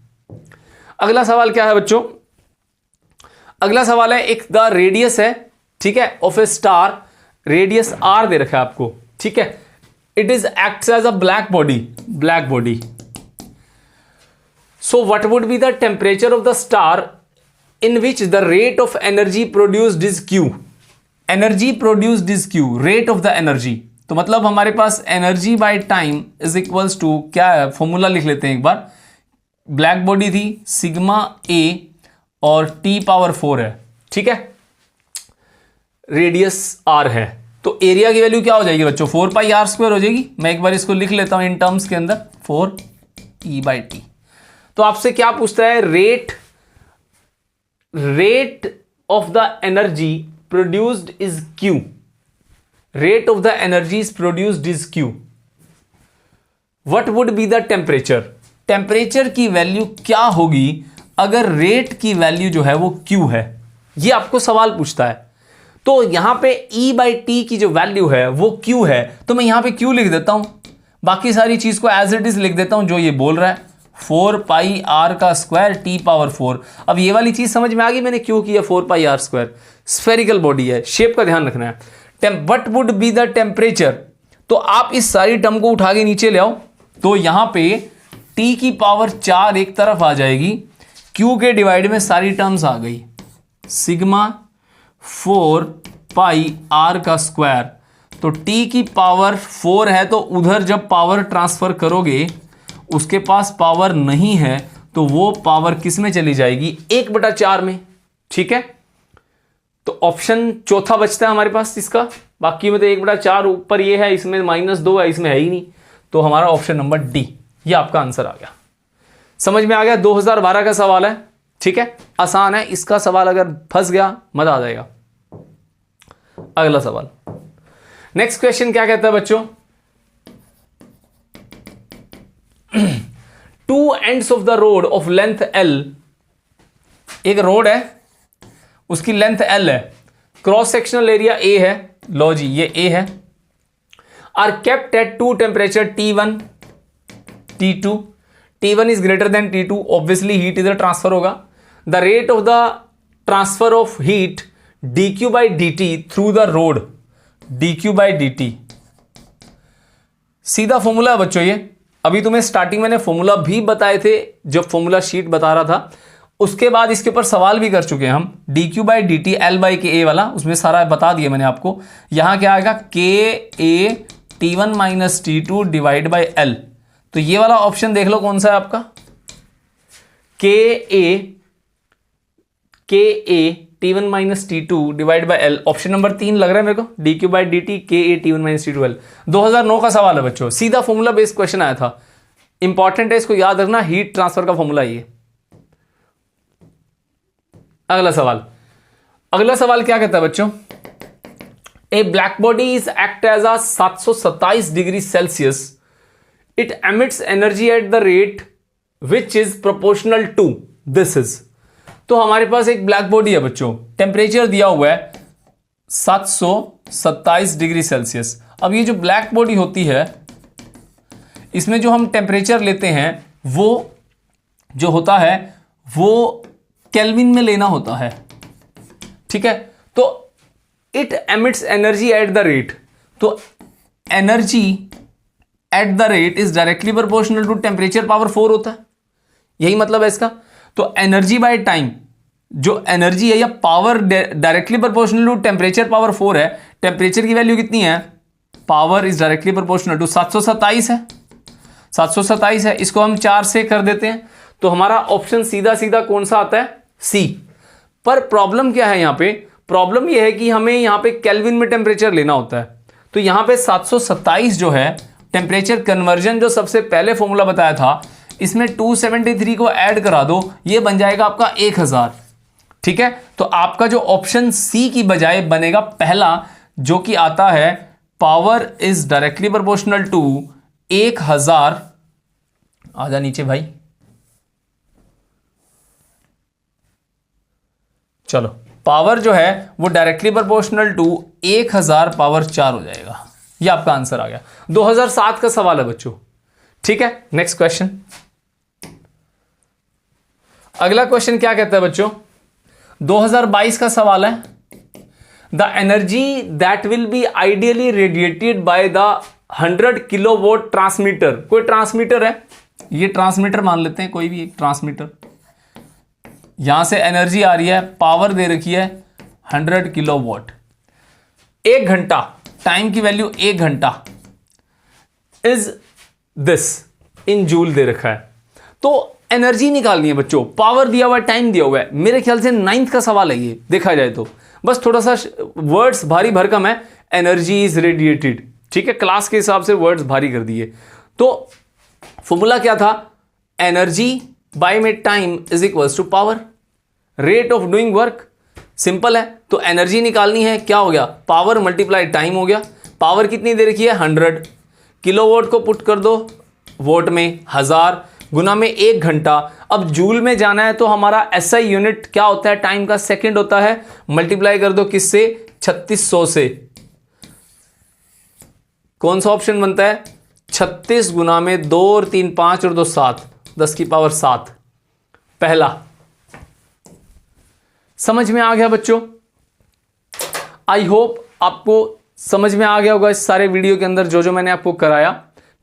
अगला सवाल क्या है बच्चों, अगला सवाल है एक द रेडियस है, ठीक है, of a star, radius r दे रखा है आपको, ठीक है। It is acts as a black body. So what would be the temperature of the star in which the rate of energy produced is Q। Energy produced is Q, rate of the energy. तो मतलब हमारे पास energy by time is equals to क्या है, formula लिख लेते हैं एक बार। ब्लैक बॉडी थी सिग्मा A और T पावर 4 है, ठीक है, रेडियस R है, तो एरिया की वैल्यू क्या हो जाएगी बच्चों 4 पाई R स्क्वायर हो जाएगी। मैं एक बार इसको लिख लेता हूं इन टर्म्स के अंदर 4E/T। तो आपसे क्या पूछता है, rate of the energy produced is Q, rate of the energy is produced is Q, what would be the temperature, temperature की वैल्यू क्या होगी अगर रेट की वैल्यू जो है वो Q है, ये आपको सवाल पूछता है। तो यहां पे E/T की जो वैल्यू है वो Q है, तो मैं यहां पे Q लिख देता हूं, बाकी सारी चीज को एज इट इज लिख देता हूं जो ये बोल रहा है, 4 पाई R का स्क्वायर T पावर 4। अब ये वाली चीज समझ में आ गई, मैंने क्यों किया 4 पाई R स्क्वायर, स्फेरिकल बॉडी है, शेप का ध्यान रखना है। What would be the temperature, तो आप इस सारी टर्म को उठा के नीचे ले आओ, तो यहां पे T की पावर 4 एक तरफ आ जाएगी, Q के डिवाइड में सारी टर्म्स आ गई, सिग्मा 4 पाई R का स्क्वायर। तो T की पावर 4 है, तो उधर जब पावर ट्रांसफर करोगे उसके पास पावर नहीं है, तो वो पावर किस में चली जाएगी 1/4 में, ठीक है। तो ऑप्शन चौथा बचता है हमारे पास इसका, बाकी में तो 1/4 ऊपर ये है, इसमें -2 है, इसमें है ही नहीं, तो हमारा ऑप्शन नंबर डी, ये आपका आंसर आ गया। समझ में आ गया, 2012 का सवाल है, ठीक है, आसान है। इसका सवाल अगर फंस गया मजा आ जाएगा। अगला सवाल, नेक्स्ट क्वेश्चन क्या कहता है बच्चों, 2 ends of the rod of length L, एक रोड है उसकी लेंथ L है, क्रॉस सेक्शनल एरिया A है, लो जी ये A है, are kept at 2 temperature T1 T2, T1 is greater than T2, obviously heat इधर ट्रांसफर होगा। The rate of the transfer of heat dQ/dt through the rod, dQ/dt सीधा formula है बच्चों ये। अभी तुम्हें स्टार्टिंग मैंने फॉर्मूला भी बताए थे जब फॉर्मूला शीट बता रहा था, उसके बाद इसके ऊपर सवाल भी कर चुके हैं हम, dQ/dt L/KA वाला, उसमें सारा बता दिया मैंने आपको। यहां क्या आएगा KA T1 minus T2 divide by L। तो ये वाला ऑप्शन देख लो कौन सा है आपका, के ए T1 minus T2 divide by L। Option number 3 लग रहा है मेरे को, dq बाई dt के ए T1 माइनस T2 L। 2009 का सवाल है बच्चों, सीधा फॉर्मूला बेस्ड क्वेश्चन आया था, इंपॉर्टेंट है, इसको याद रखना, हीट ट्रांसफर का फॉर्मूला ये। अगला सवाल क्या कहता है बच्चों, a black body is act as a 727 degree Celsius, it emits energy at the rate which is proportional to this is. तो हमारे पास एक ब्लैक बॉडी है बच्चों, टेम्परेचर दिया हुआ है 727 डिग्री सेल्सियस। अब ये जो ब्लैक बॉडी होती है, इसमें जो हम टेम्परेचर लेते हैं वो जो होता है वो केल्विन में लेना होता है, ठीक है। तो it emits energy at the rate, तो energy at the rate is directly proportional to temperature power 4 होता है, यही मतलब है इसका। तो एनर्जी बाय टाइम, जो एनर्जी है या power directly proportional to temperature power 4 है। टेम्परेचर की वैल्यू कितनी है, power is directly proportional to 727 है, 727 है, इसको हम 4 से कर देते हैं, तो हमारा ऑप्शन सीधा सीधा कौन सा आता है, सी। पर प्रॉब्लम क्या है यहाँ पे, प्रॉब्लम यह है कि हमें यहाँ पे केल्विन में टेम्परेचर लेना होता है। तो यहाँ पे 727 जो है टेम्परेचर कन्वर्जन जो सबसे पहले फॉर्मूला बताया था, इसमें 273 को ऐड करा दो, ये बन जाएगा आपका 1000, ठीक है। तो आपका जो ऑप्शन सी की बजाय बनेगा पहला, जो कि आता है power is directly proportional to 1000। आजा नीचे भाई, चलो, पावर जो है वो डायरेक्टली प्रोपोर्शनल टू 1000 पावर 4 हो जाएगा। ये आपका आंसर आ गया। 2007 का सवाल है बच्चों, ठीक है। नेक्स्ट क्वेश्चन, अगला क्वेश्चन क्या कहता है बच्चों, 2022 का सवाल है, the energy that will be ideally radiated by the 100 kilowatt transmitter. कोई ट्रांसमीटर है, ये ट्रांसमीटर मान लेते हैं, कोई भी एक ट्रांसमीटर, यहां से एनर्जी आ रही है, पावर दे रखी है 100 किलोवाट, 1 घंटा, टाइम की वैल्यू 1 घंटा इज दिस, इन जूल दे रखा है। तो एनर्जी निकालनी है बच्चों, पावर दिया हुआ है, टाइम दिया हुआ है। मेरे ख्याल से 9th का सवाल है ये, देखा जाए तो बस थोड़ा सा वर्ड्स भारी भरकम है, एनर्जी इज रेडिएटेड, ठीक है, क्लास के हिसाब से वर्ड्स भारी कर दिए। तो फॉर्मूला क्या था, एनर्जी बाय में time is equals to power, rate of doing work, simple है। तो एनर्जी निकालनी है, क्या हो गया, पावर मल्टीप्लाई टाइम हो गया। पावर कितनी दे रखी है, 100, किलोवाट को पुट कर दो वोट में, 1000 गुना में 1 घंटा। अब जूल में जाना है तो हमारा एसआई यूनिट क्या होता है, टाइम का सेकंड होता है, मल्टीप्लाई कर दो किससे, 3600 से। कौन सा ऑप्शन बनता है, 36 गुना में 2 और 3 5 और 2 7, 10 की पावर 7, पहला। समझ में आ गया बच्चों, आई होप आपको समझ में आ गया होगा इस सारे वीडियो के अंदर जो जो मैंने आपको कराया,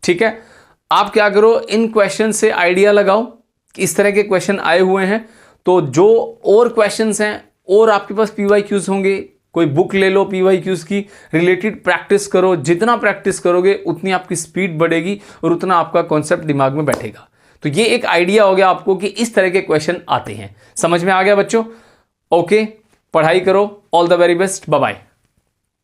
ठीक है। आप क्या करो, इन क्वेश्चन से आइडिया लगाओ कि इस तरह के क्वेश्चन आए हुए हैं, तो जो और क्वेश्चंस हैं और आपके पास पीवाईक्यूज होंगे, कोई बुक ले लो पीवाईक्यूज की रिलेटेड, प्रैक्टिस करो। जितना प्रैक्टिस करोगे उतनी आपकी स्पीड बढ़ेगी और उतना आपका कॉन्सेप्ट दिमाग में बैठेगा। तो ये एक आइडिया हो गया आपको कि इस तरह के क्वेश्चन आते हैं। समझ में आ गया बच्चों, ओके, पढ़ाई करो, all the very best, bye bye.